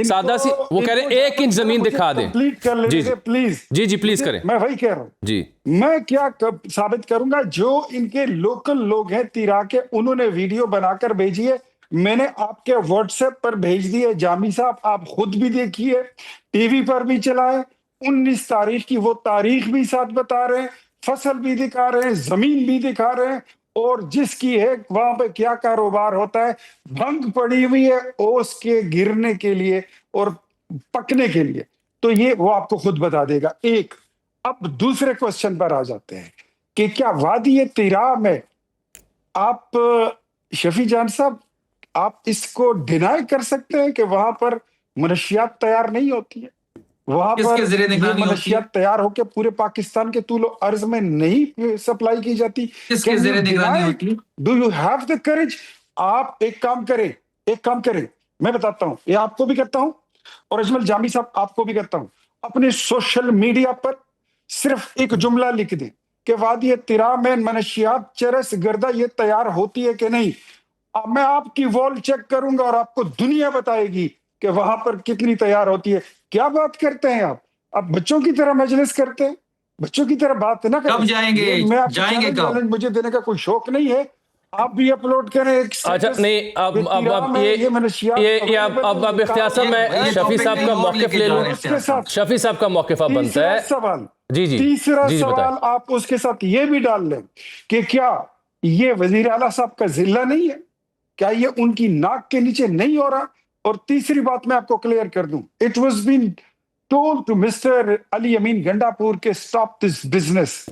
सादा सी, वो कह रहे हैं 1 इंच जमीन दिखा दें। कंप्लीट कर लेने दे प्लीज। जी प्लीज करें। मैं वही कह रहा हूँ जी। मैं क्या साबित करूंगा, जो इनके लोकल लोग हैं तिरा के, उन्होंने वीडियो बनाकर भेजी है, मैंने आपके व्हाट्सएप पर भेज दी है। जामी साहब आप खुद भी देखिए, टीवी पर भी चलाए। 19 तारीख की वो तारीख भी साथ बता रहे हैं, फसल भी दिखा रहे हैं, जमीन भी दिखा रहे हैं, और जिसकी है वहां पे क्या कारोबार होता है। भंग पड़ी हुई है ओस के गिरने के लिए और पकने के लिए, तो ये वो आपको खुद बता देगा। एक, अब दूसरे क्वेश्चन पर आ जाते हैं कि क्या वादी तिरा में आप शफी जान साहब, आप इसको डिनाई कर सकते हैं कि वहां पर मनशियात तैयार नहीं होती है? वहां पर किसके ज़रिए ये निगरानी होती है? मनशियात तैयार होकर पूरे पाकिस्तान के तूलो अर्ज में नहीं सप्लाई की जाती? किसके ज़रिए निगरानी होती है? Do you have the courage? आप एक काम करें, मैं बताता हूं, ये आपको भी करता हूं और अजमल जामी साहब आपको भी करता हूं। अपने सोशल मीडिया पर सिर्फ एक जुमला लिख दें कि वादी तिरा में मनशियात चरस गर्दा ये तैयार होती है कि नहीं। अब मैं आपकी वॉल चेक करूंगा और आपको दुनिया बताएगी कि वहां पर कितनी तैयार होती है। क्या बात करते हैं आप बच्चों की तरह मजलिस करते हैं, बच्चों की तरह बात ना करें। कब जाएंगे? मैं आपको जाएंगे कब? चैलेंज मुझे देने का कोई शौक नहीं है। आप भी अपलोड करें एक अच्छा नहीं, अब इख्तियार साहब, मैं शफी साहब का मौक़िफ़ ले लूं। शफी साहब का मौक़िफ़ अब बनता है। सवाल जी तीसरा सवाल आप उसके साथ ये भी डाल लें कि क्या ये वजीर आला साहब का जिल्ला नहीं है? क्या ये उनकी नाक के नीचे नहीं हो रहा? और तीसरी बात मैं आपको क्लियर कर दूं, it was been told to mister Ali Amin Gandapur के स्टॉप दिस बिजनेस,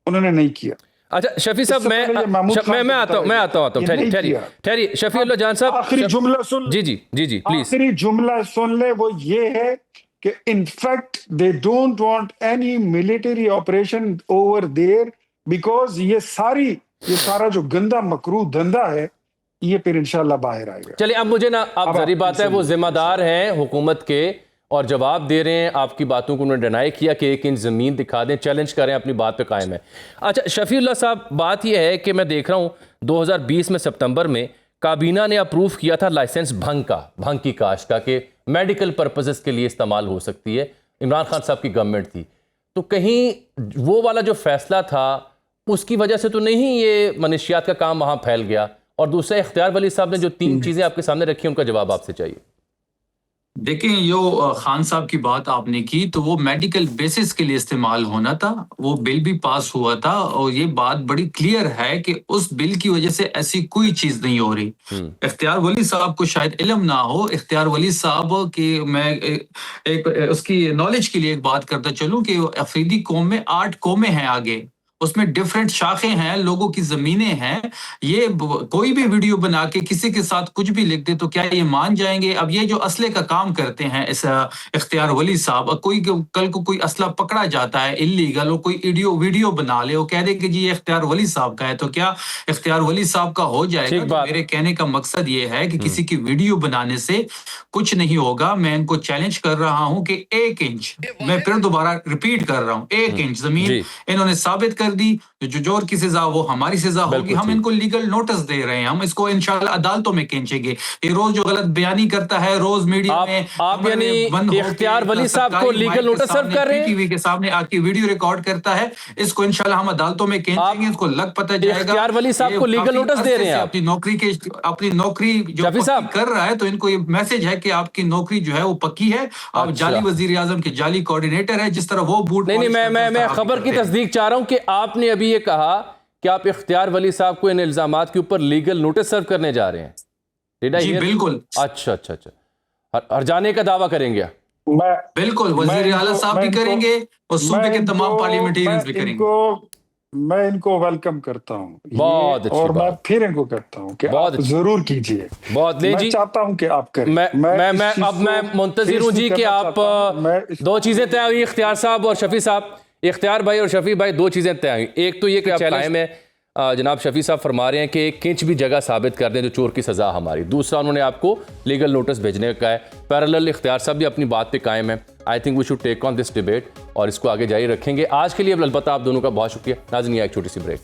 उन्होंने नहीं किया। अच्छा शफी साहब, मैं आता हूं ठहरिए शफी जान साहब, आखिरी जुमला सुन। जी प्लीज। आखिरी जुमला सुन ले, वो ये है कि in fact they don't want any military operation over there because ये सारा जो गंदा मकरू धंधा है ये फिर इंशाल्लाह बाहर आएगा। चलिए अब मुझे ना, आप जरी बात है वो जिम्मेदार हैं हुकूमत के और जवाब दे रहे हैं आपकी बातों को। उन्होंने डिनाई किया कि 1 इंच ज़मीन दिखा दें, चैलेंज करें, अपनी बात पे कायम है। अच्छा शफीउल्लाह साहब, बात यह है कि मैं देख रहा हूँ 2020 में सितंबर में काबीना ने अप्रूव किया था लाइसेंस भंग की काश्त का, कि मेडिकल पर्पसेस के लिए इस्तेमाल हो सकती है। इमरान खान साहब की गवर्नमेंट थी, तो कहीं वो वाला जो फैसला था उसकी वजह से तो नहीं ये मनशियात का काम वहाँ फैल गया? और दूसरा, इख्तियार वली साहब ने जो 3 चीज़ें आपके सामने रखी, उनका जवाब आपसे चाहिए। देखें, जो खान साहब की बात आपने की तो वो मेडिकल बेसिस के लिए इस्तेमाल होना था, वो बिल भी पास हुआ था और ये बात बड़ी क्लियर है कि उस बिल की वजह से ऐसी कोई चीज नहीं हो रही। इख्तियार वली साहब को शायद इल्म ना हो, इख्तियार वली साहब की मैं एक उसकी नॉलेज के लिए एक बात करता चलूं कि अफरीदी कौम में 8 कौमें हैं आगे, उसमें डिफरेंट शाखें हैं, लोगों की जमीनें हैं। ये कोई भी वीडियो बना के किसी के साथ कुछ भी लिख दे तो क्या ये मान जाएंगे? अब ये जो असले का काम करते हैं इस इख्तियार वली साहब, कोई कल को कोई असला पकड़ा जाता है इलीगल, और कोई वीडियो बना ले, वो कह दे कि जी ये इख्तियार वली साहब का है, तो क्या इख्तियार वली साहब का हो जाएगा? तो मेरे कहने का मकसद ये है कि किसी की वीडियो बनाने से कुछ नहीं होगा। मैं इनको चैलेंज कर रहा हूं कि 1 इंच, मैं फिर दोबारा रिपीट कर रहा हूं, 1 इंच जमीन इन्होंने साबित कर दी, जो जोर की सजा वो हमारी सजा होगी। हम इनको लीगल नोटिस दे रहे हैं, हम इसको इंशाल्लाह अदालतों में खींचेंगे। ये रोज जो गलत बयानी करता है रोज मीडिया में, आप यानी इख्तियार वली साहब को लीगल नोटिस सर्व कर रहे हैं, टीवी के सामने आके वीडियो रिकॉर्ड करता है, इसको इंशाल्लाह हम अदालतों में खींचेंगे, इसको लग पता जाएगा। इख्तियार वली साहब को लीगल नोटिस दे रहे हैं अपनी नौकरी जो कर रहा है, तो इनको ये मैसेज है कि आपकी नौकरी जो है वो पक्की है, आप जाली वजीर आजम के जाली कोऑर्डिनेटर है, जिस तरह वो बूट। नहीं, मैं खबर की तस्दीक चाह रहा हूं कि आपने अभी ये कहा कि आप इख्तियार वली साहब को इन इल्जामात के ऊपर लीगल नोटिस सर्व करने जा रहे हैं। जी बिल्कुल। अच्छा, हर जाने का दावा करेंगे? मैं बिल्कुल, मैं वजीर आला इनको साहब मैं भी इनको करेंगे और मैं सूबे के इनको तमाम मैं पार्लियामेंटेरियंस भी करेंगे। मैं इनको वेलकम करता हूँ ये, बहुत अच्छी और मैं बात, फिर इनको कहता हूँ कि बहुत आप अच्छी, जरूर कीजिए। बहुत ले मैं जी। चाहता हूँ कि आप करें। मैं इस चीज अब मैं को मुंतजिर फेस हूँ भी जी कि करना आप चाहता हूँ। मैं इस दो चीज़ें तय हुई, इख्तियार साहब और शफी साहब, इख्तियार भाई और शफी भाई, दो चीज़ें तय हुई। एक तो ये कि चैलेंज में जनाब शफी साहब फरमा रहे हैं कि एक इंच भी जगह साबित कर दें जो चोर की सज़ा हमारी। दूसरा, उन्होंने आपको लीगल नोटिस भेजने का है। पैरेलल इख्तियार साहब भी अपनी बात पे कायम है। I think we should take on this debate और इसको आगे जारी रखेंगे। आज के लिए अलबत्ता आप दोनों का बहुत शुक्रिया। नाज़रीन, एक छोटी सी ब्रेक।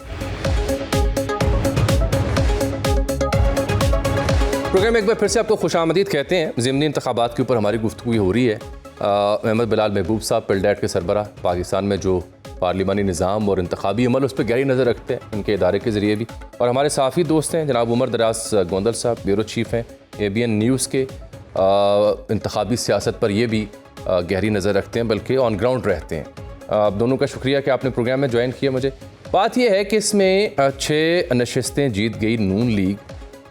प्रोग्राम में एक बार फिर से आपको खुशामदीद कहते हैं। ज़िमनी इंतखाबात के ऊपर हमारी गुफ्तगू हो रही है। अहमद बिलाल महबूब साहब पिलडैट के सरबरा पाकिस्तान में जो पार्लिमानी निज़ाम और इंतखाबी अमल उस पर गहरी नज़र रखते हैं, उनके इदारे के ज़रिए भी। और हमारे साफ़ी दोस्त हैं जनाब उमर दराज गोंदल साहब, ब्यूरो चीफ़ हैं ABN न्यूज़ के। इंतखाबी सियासत पर ये भी गहरी नज़र रखते हैं, बल्कि ऑन ग्राउंड रहते हैं। आप दोनों का शुक्रिया कि आपने प्रोग्राम में ज्वाइन किया मुझे। बात यह है कि इसमें 6 नशस्तें जीत गई नून लीग,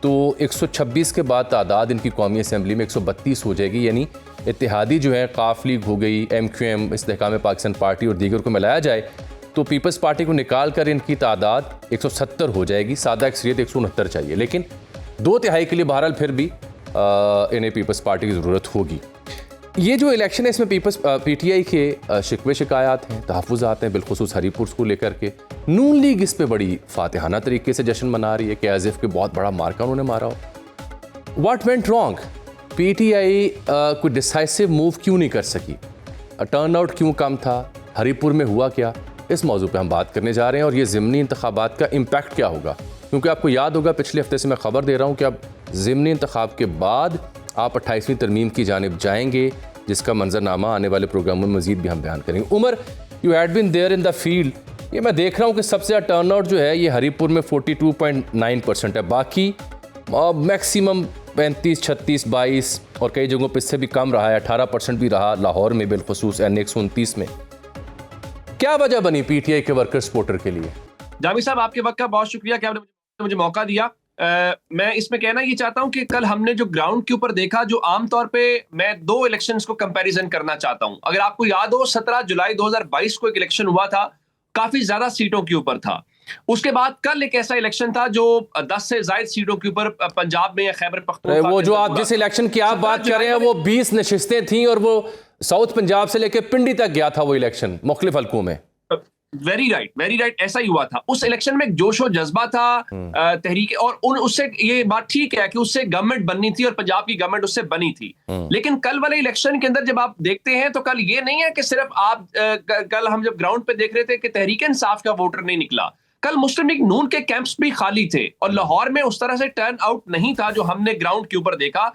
तो 126 के बाद तादाद इनकी कौमी असम्बली में 132 हो जाएगी। यानी इत्तेहादी जो है काफ लीग हो गई, MQM, इस्तेहकाम पाकिस्तान पार्टी और दीगर को मिलाया जाए तो पीपल्स पार्टी को निकाल कर इनकी तादाद 170 हो जाएगी। सादा अक्सरियत 169 चाहिए, लेकिन 2/3 के लिए बहरहाल फिर भी इन्हें पीपल्स पार्टी की ज़रूरत होगी। ये जो इलेक्शन है इसमें PTI के शिकवे शिकायत हैं, तहफ़्फ़ुज़ात हैं, बिलखुसूस हरीपुर को लेकर के। नून लीग इस पे बड़ी फातिहाना तरीके से जश्न मना रही है कि एज़ इफ़ के बहुत बड़ा मार्का उन्होंने मारा हो। What went wrong? PTI कोई डिसाइसिव मूव क्यों नहीं कर सकी? टर्न आउट क्यों कम था? हरीपुर में हुआ क्या? इस मौजू पे हम बात करने जा रहे हैं। और ये ज़िमनी इंतखाबात का इम्पैक्ट क्या होगा, क्योंकि आपको याद होगा पिछले हफ्ते से मैं ख़बर दे रहा हूँ कि अब ज़िमनी इंतखाब के बाद आप 28वीं तरमीम की जानिब जाएंगे, जिसका मंजरनामा आने वाले प्रोग्रामों में मज़ीद भी हम बयान करेंगे। Umar, you had been there in the field. ये मैं देख रहा हूँ कि सबसे ज़्यादा टर्न आउट जो है ये हरीपुर में 42.9% है। बाकी मैक्सिमम 35, 36, 22 और कई जगहों पर इससे भी कम रहा है, 18% भी रहा लाहौर में, बिलखुसूस NA 129 में। क्या वजह बनी PTI के वर्कर सपोर्टर के लिए? जामी साहब, आपके वक्त का बहुत शुक्रिया कि आपने मुझे मौका दिया। मैं इसमें कहना ये चाहता हूं कि कल हमने जो ग्राउंड के ऊपर देखा, जो आमतौर पे मैं 2 इलेक्शंस को कंपैरिजन करना चाहता हूं। अगर आपको याद हो, 17 जुलाई 2022 को एक इलेक्शन हुआ था, काफी ज्यादा सीटों के ऊपर था। उसके बाद कल एक ऐसा इलेक्शन था जो 10 से ज्यादा सीटों के ऊपर पंजाब में या खैबर पख्तूनख्वा, वो जो आप जिस इलेक्शन की आप बात कर रहे हैं वो 20 नशिस्तें थी और वो साउथ पंजाब से लेकर पिंडी तक गया था वो इलेक्शन, मुख्तलिफ हल्कों में। वेरी राइट, ऐसा ही हुआ था। उस इलेक्शन में जोशो जज्बा था, तहरीक, और उससे ये बात ठीक है कि उससे गवर्नमेंट बननी थी और पंजाब की गवर्नमेंट उससे बनी थी। लेकिन कल वाले इलेक्शन के अंदर जब आप देखते हैं तो कल ये नहीं है कि सिर्फ आप कल हम जब ग्राउंड पे देख रहे थे कि तहरीक इंसाफ का वोटर नहीं निकला, कल मुस्लिम लीग नून के कैंप्स भी खाली थे और लाहौर में उस तरह से टर्न आउट नहीं था जो हमने ग्राउंड के ऊपर देखा।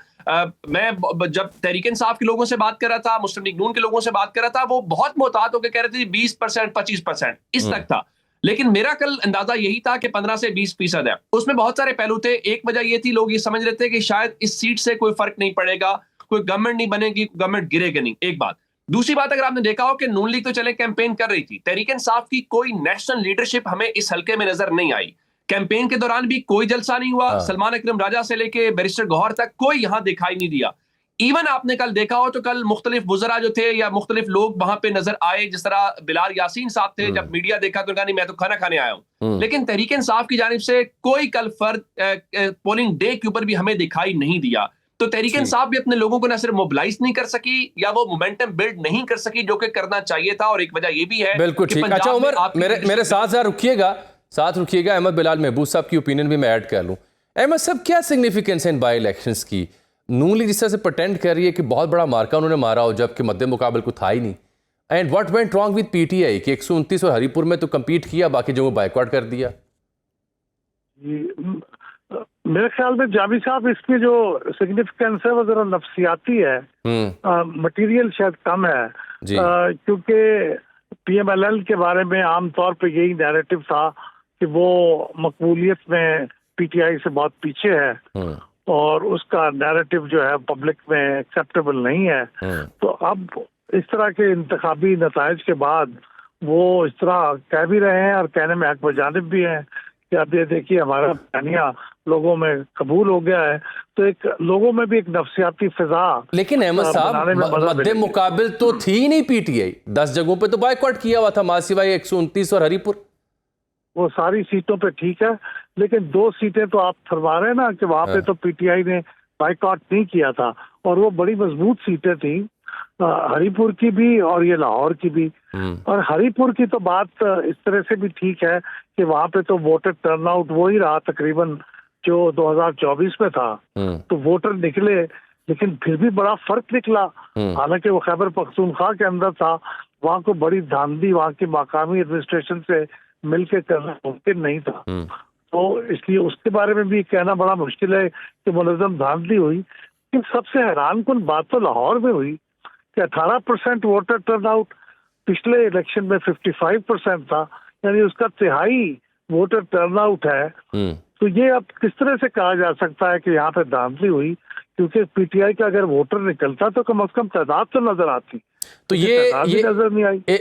मैं जब तहरीक इंसाफ के लोगों से बात कर रहा था, मुस्लिम लीग नून के लोगों से बात कर रहा था, वो बहुत मोहतात होकर कह रहे थे 20%, 25% इस तक था। लेकिन मेरा कल अंदाजा यही था कि 15 से 20% है। उसमें बहुत सारे पहलू थे। एक वजह ये थी, लोग ये समझ रहे थे कि शायद इस सीट से कोई फर्क नहीं पड़ेगा, कोई गवर्नमेंट नहीं बनेगी, गवर्नमेंट गिरेगी नहीं, एक बात। दूसरी बात, अगर आपने देखा हो कि नून लीग तो चले कैंपेन कर रही थी, तहरीक इंसाफ की कोई नेशनल लीडरशिप हमें इस हल्के में नजर नहीं आई। कैंपेन के दौरान भी कोई जलसा नहीं हुआ। सलमान अकरम राजा से लेके बैरिस्टर गौहर तक कोई यहां दिखाई नहीं दिया। इवन आपने कल देखा हो तो कल मुख्तलिफ वुज़रा जो थे या मुख्तलिफ लोग वहां पे नजर आए, जिस तरह बिलाल यासीन साहब थे, जब मीडिया देखा तो कहा नहीं मैं तो खाना खाने आया हूं। लेकिन तहरीक इंसाफ की जानिब से कोई कल फर्द पोलिंग डे के ऊपर भी हमें दिखाई नहीं दिया। तो तहरीक इंसाफ भी अपने लोगों को न सिर्फ मोबिलाइज नहीं कर सकी या वो मोमेंटम बिल्ड नहीं कर सकी जो कि करना चाहिए था। और एक वजह ये भी है। बिल्कुल ठीक। अच्छा उमर, मेरे साथ रुकिएगा, अहमद बिलाल महबूब साहब की ओपिनियन भी मैं ऐड कर लूं। अहमद साहब, क्या सिग्निफिकेंस है इन बाई इलेक्शंस की? नून लीग जिस तरह से प्रटेंड कर रही है कि बहुत बड़ा मार्का उन्होंने मारा हो, जबकि मद्दे मुकाबल को था ही नहीं। And what went wrong with PTI कि 129 और हरीपुर में तो कम्पीट किया, बाकी जगहों बाइकआउट कर दिया। मेरे ख्याल में जामी साहब, इसकी जो सिग्निफिकेंस है वो जरा नफ्सियाती है, मटेरियल शायद कम है। क्योंकि PMLL के बारे में आमतौर पे यही नैरेटिव था कि वो मकबूलियत में PTI से बहुत पीछे है और उसका नैरेटिव जो है पब्लिक में एक्सेप्टेबल नहीं है। तो अब इस तरह के इंतखाबी नताइज के बाद वो इस तरह कह भी रहे हैं और कहने में हक बजानिब भी हैं कि आप ये देखिए हमारा बयानिया लोगों में कबूल हो गया है, तो एक लोगों में भी एक नफसियाती फिजा। लेकिन अहमद साहब मद्दे मुकाबिल तो थी ही नहीं पीटीआई, 10 जगहों पे तो बायकॉट किया हुआ था, मासिवाई 129 और हरीपुर। वो सारी सीटों पे ठीक है, लेकिन 2 सीटें तो आप फरमा रहे हैं ना कि वहां पे तो पीटीआई ने बायकॉट नहीं किया था, और वो बड़ी मजबूत सीटें थी, हरीपुर की भी और ये लाहौर की भी। और हरीपुर की तो बात इस तरह से भी ठीक है कि वहां पे तो वोटर टर्नआउट वो ही रहा तकरीबन जो 2024 में था, तो वोटर निकले, लेकिन फिर भी बड़ा फर्क निकला। हालांकि वो खैबर पख्तूनख्वा के अंदर था, वहां को बड़ी धांधली वहां की मकामी एडमिनिस्ट्रेशन से मिलकर करना मुमकिन नहीं था, तो इसलिए उसके बारे में भी कहना बड़ा मुश्किल है कि मुनज़्ज़म धांधली हुई। लेकिन सबसे हैरानकुन बात तो लाहौर में हुई कि 18% वोटर टर्नआउट, पिछले इलेक्शन में 55% था, यानी उसका तिहाई वोटर टर्नआउट है। तो ये अब किस तरह से कहा जा सकता है कि यहाँ पे धांधली हुई, क्योंकि पीटीआई का अगर वोटर निकलता तो कम से कम तादाद तो नजर आती, तो ये नजर नहीं आई।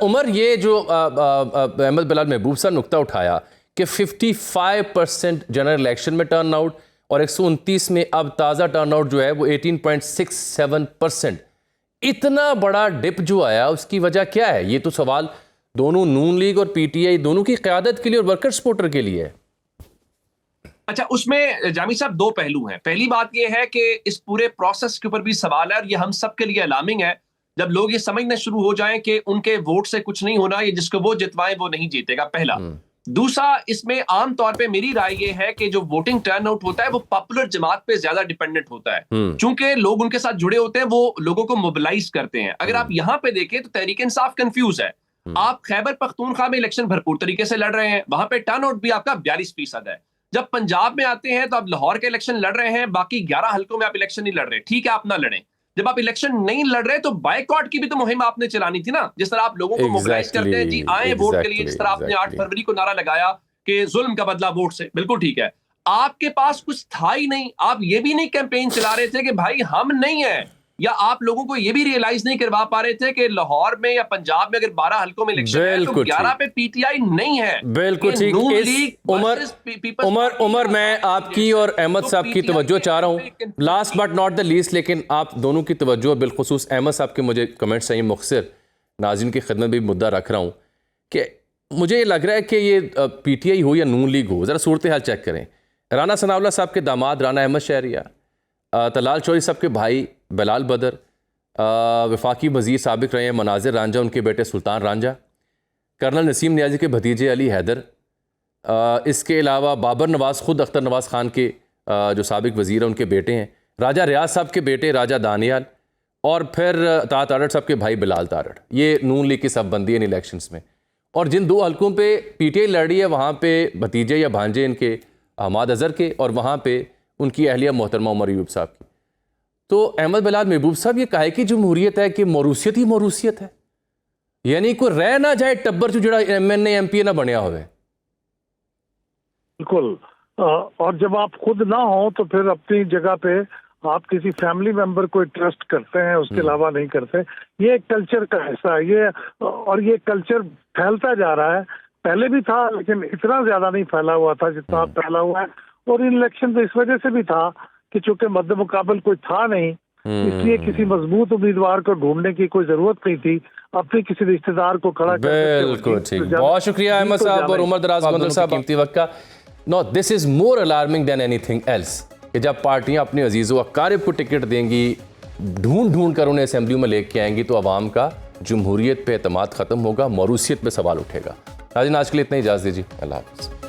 उमर ये जो अहमद बिलाल महबूब साहब नुक्ता उठाया कि 55% जनरल इलेक्शन में टर्नआउट और 129 में अब ताज़ा टर्नआउट जो है वो 18.67%, इतना बड़ा डिप जो आया उसकी वजह क्या है? ये तो सवाल दोनों नून लीग और पीटीआई दोनों की क़यादत के लिए और वर्कर सपोर्टर के लिए है। अच्छा, उसमें जामी साहब 2 पहलू हैं। पहली बात यह है कि इस पूरे प्रोसेस के ऊपर भी सवाल है, और ये हम सब के लिए अलार्मिंग है जब लोग ये समझना शुरू हो जाएं कि उनके वोट से कुछ नहीं होना, ये जिसको वो जितवाएं वो नहीं जीतेगा, पहला। दूसरा, इसमें आम तौर पे मेरी राय ये है कि जो वोटिंग टर्नआउट होता है वो पॉपुलर जमात पे ज्यादा डिपेंडेंट होता है, क्योंकि लोग उनके साथ जुड़े होते हैं, वो लोगों को मोबिलाइज करते हैं। अगर आप यहाँ पे देखें तो तहरीक इंसाफ कंफ्यूज है। आप खैबर पख्तूनख्वा में इलेक्शन भरपूर तरीके से लड़ रहे हैं, वहां पे टर्नआउट भी आपका 42% है। जब पंजाब में आते हैं तो आप लाहौर के इलेक्शन लड़ रहे हैं, बाकी 11 हल्कों में आप इलेक्शन नहीं लड़ रहे, ठीक है आप ना लड़ें। जब आप इलेक्शन नहीं लड़ रहे तो बायकॉट की भी तो मुहिम आपने चलानी थी ना, जिस तरह आप लोगों को मोबिलाइज करते हैं, जी आए वोट के लिए, जिस तरह आपने 8 फरवरी को नारा लगाया कि जुल्म का बदला वोट से, बिल्कुल ठीक है। आपके पास कुछ था ही नहीं, आप ये भी नहीं कैंपेन चला रहे थे कि भाई हम नहीं है, या आप लोगों को ये भी रियलाइज नहीं करवा पा रहे थे कि लाहौर में या पंजाब में अगर 12 हल्कों में इलेक्शन है तो 11 पे पीटीआई नहीं है। बिल्कुल ठीक। उमर मैं आपकी और अहमद साहब की तवज्जो चाह रहा हूँ, last but not the least, लेकिन आप दोनों की तवज्जो बिलखुसूस अहमद साहब के मुझे कमेंट सही मुख्तसर नाज़रीन की खिदमत भी मुद्दा रख रहा हूँ कि मुझे ये लग रहा है कि ये पीटीआई हो या नून लीग हो, ज़रा सूरत हाल चेक करें। राना सनाउल्लाह साहब के दामाद राना अहमद शहरिया, तलाल चौधरी साहब के भाई बिलाल बदर, वफाकी वज़ीर साबिक रहे हैं मनाजिर रांझा, उनके बेटे सुल्तान रांझा, कर्नल नसीम नियाज़ी के भतीजे अली हैदर, इसके अलावा बाबर नवाज़ ख़ुद अख्तर नवाज़ ख़ान के जो साबिक वज़ीर हैं उनके बेटे हैं, राजा रियाज साहब के बेटे राजा दानियाल, और फिर तारड़ साहब के भाई बिलाल तारड़। ये नून लीग की सबबंदी है इन इलेक्शंस में। और जिन 2 हल्कों पे पीटीआई लड़ रही है वहाँ पे भतीजे या भांजे इनके अहमद अज़हर के, और वहाँ पे उनकी अहलिया मोहतरमा उमर अयूब साहब की। तो अहमद बिलाल महबूब साहब ये कहे कि जमहूरियत है कि मौरूसियत ही मौरूसियत है, यानी कोई रह ना जाए टब्बर जो जड़ा MNA MP ना बनया होवे। बिल्कुल, और जब आप खुद ना हो तो फिर अपनी जगह पे आप किसी फैमिली मेंबर को ट्रस्ट करते हैं, उसके अलावा नहीं करते। ये कल्चर का हिस्सा है ये, और ये कल्चर फैलता जा रहा है। पहले भी था लेकिन इतना ज्यादा नहीं फैला हुआ था जितना अब फैला हुआ है। और इन इलेक्शन तो इस वजह से भी था कि चूंकि मद्दे मुकाबल कोई था नहीं, इसलिए किसी मजबूत उम्मीदवार को ढूंढने की कोई जरूरत नहीं थी, अपने किसी रिश्तेदार को खड़ा करके। बिल्कुल ठीक, बहुत शुक्रिया अहमद साहब और उमर दराज मंदिर साहब कीमती वक्त का। No, this is more alarming than anything else कि जब पार्टियां अपने अजीज़ों अकारिब को टिकट देंगी, ढूंढ कर उन्हें असेंबली में लेके आएंगी, तो अवाम का जमहूरियत पे एतमाद खत्म होगा, मौरूसियत पे सवाल उठेगा। नाज़रीन, आज के लिए इतना ही, इजाज़त दीजिए, अल्लाह हाफ़िज़।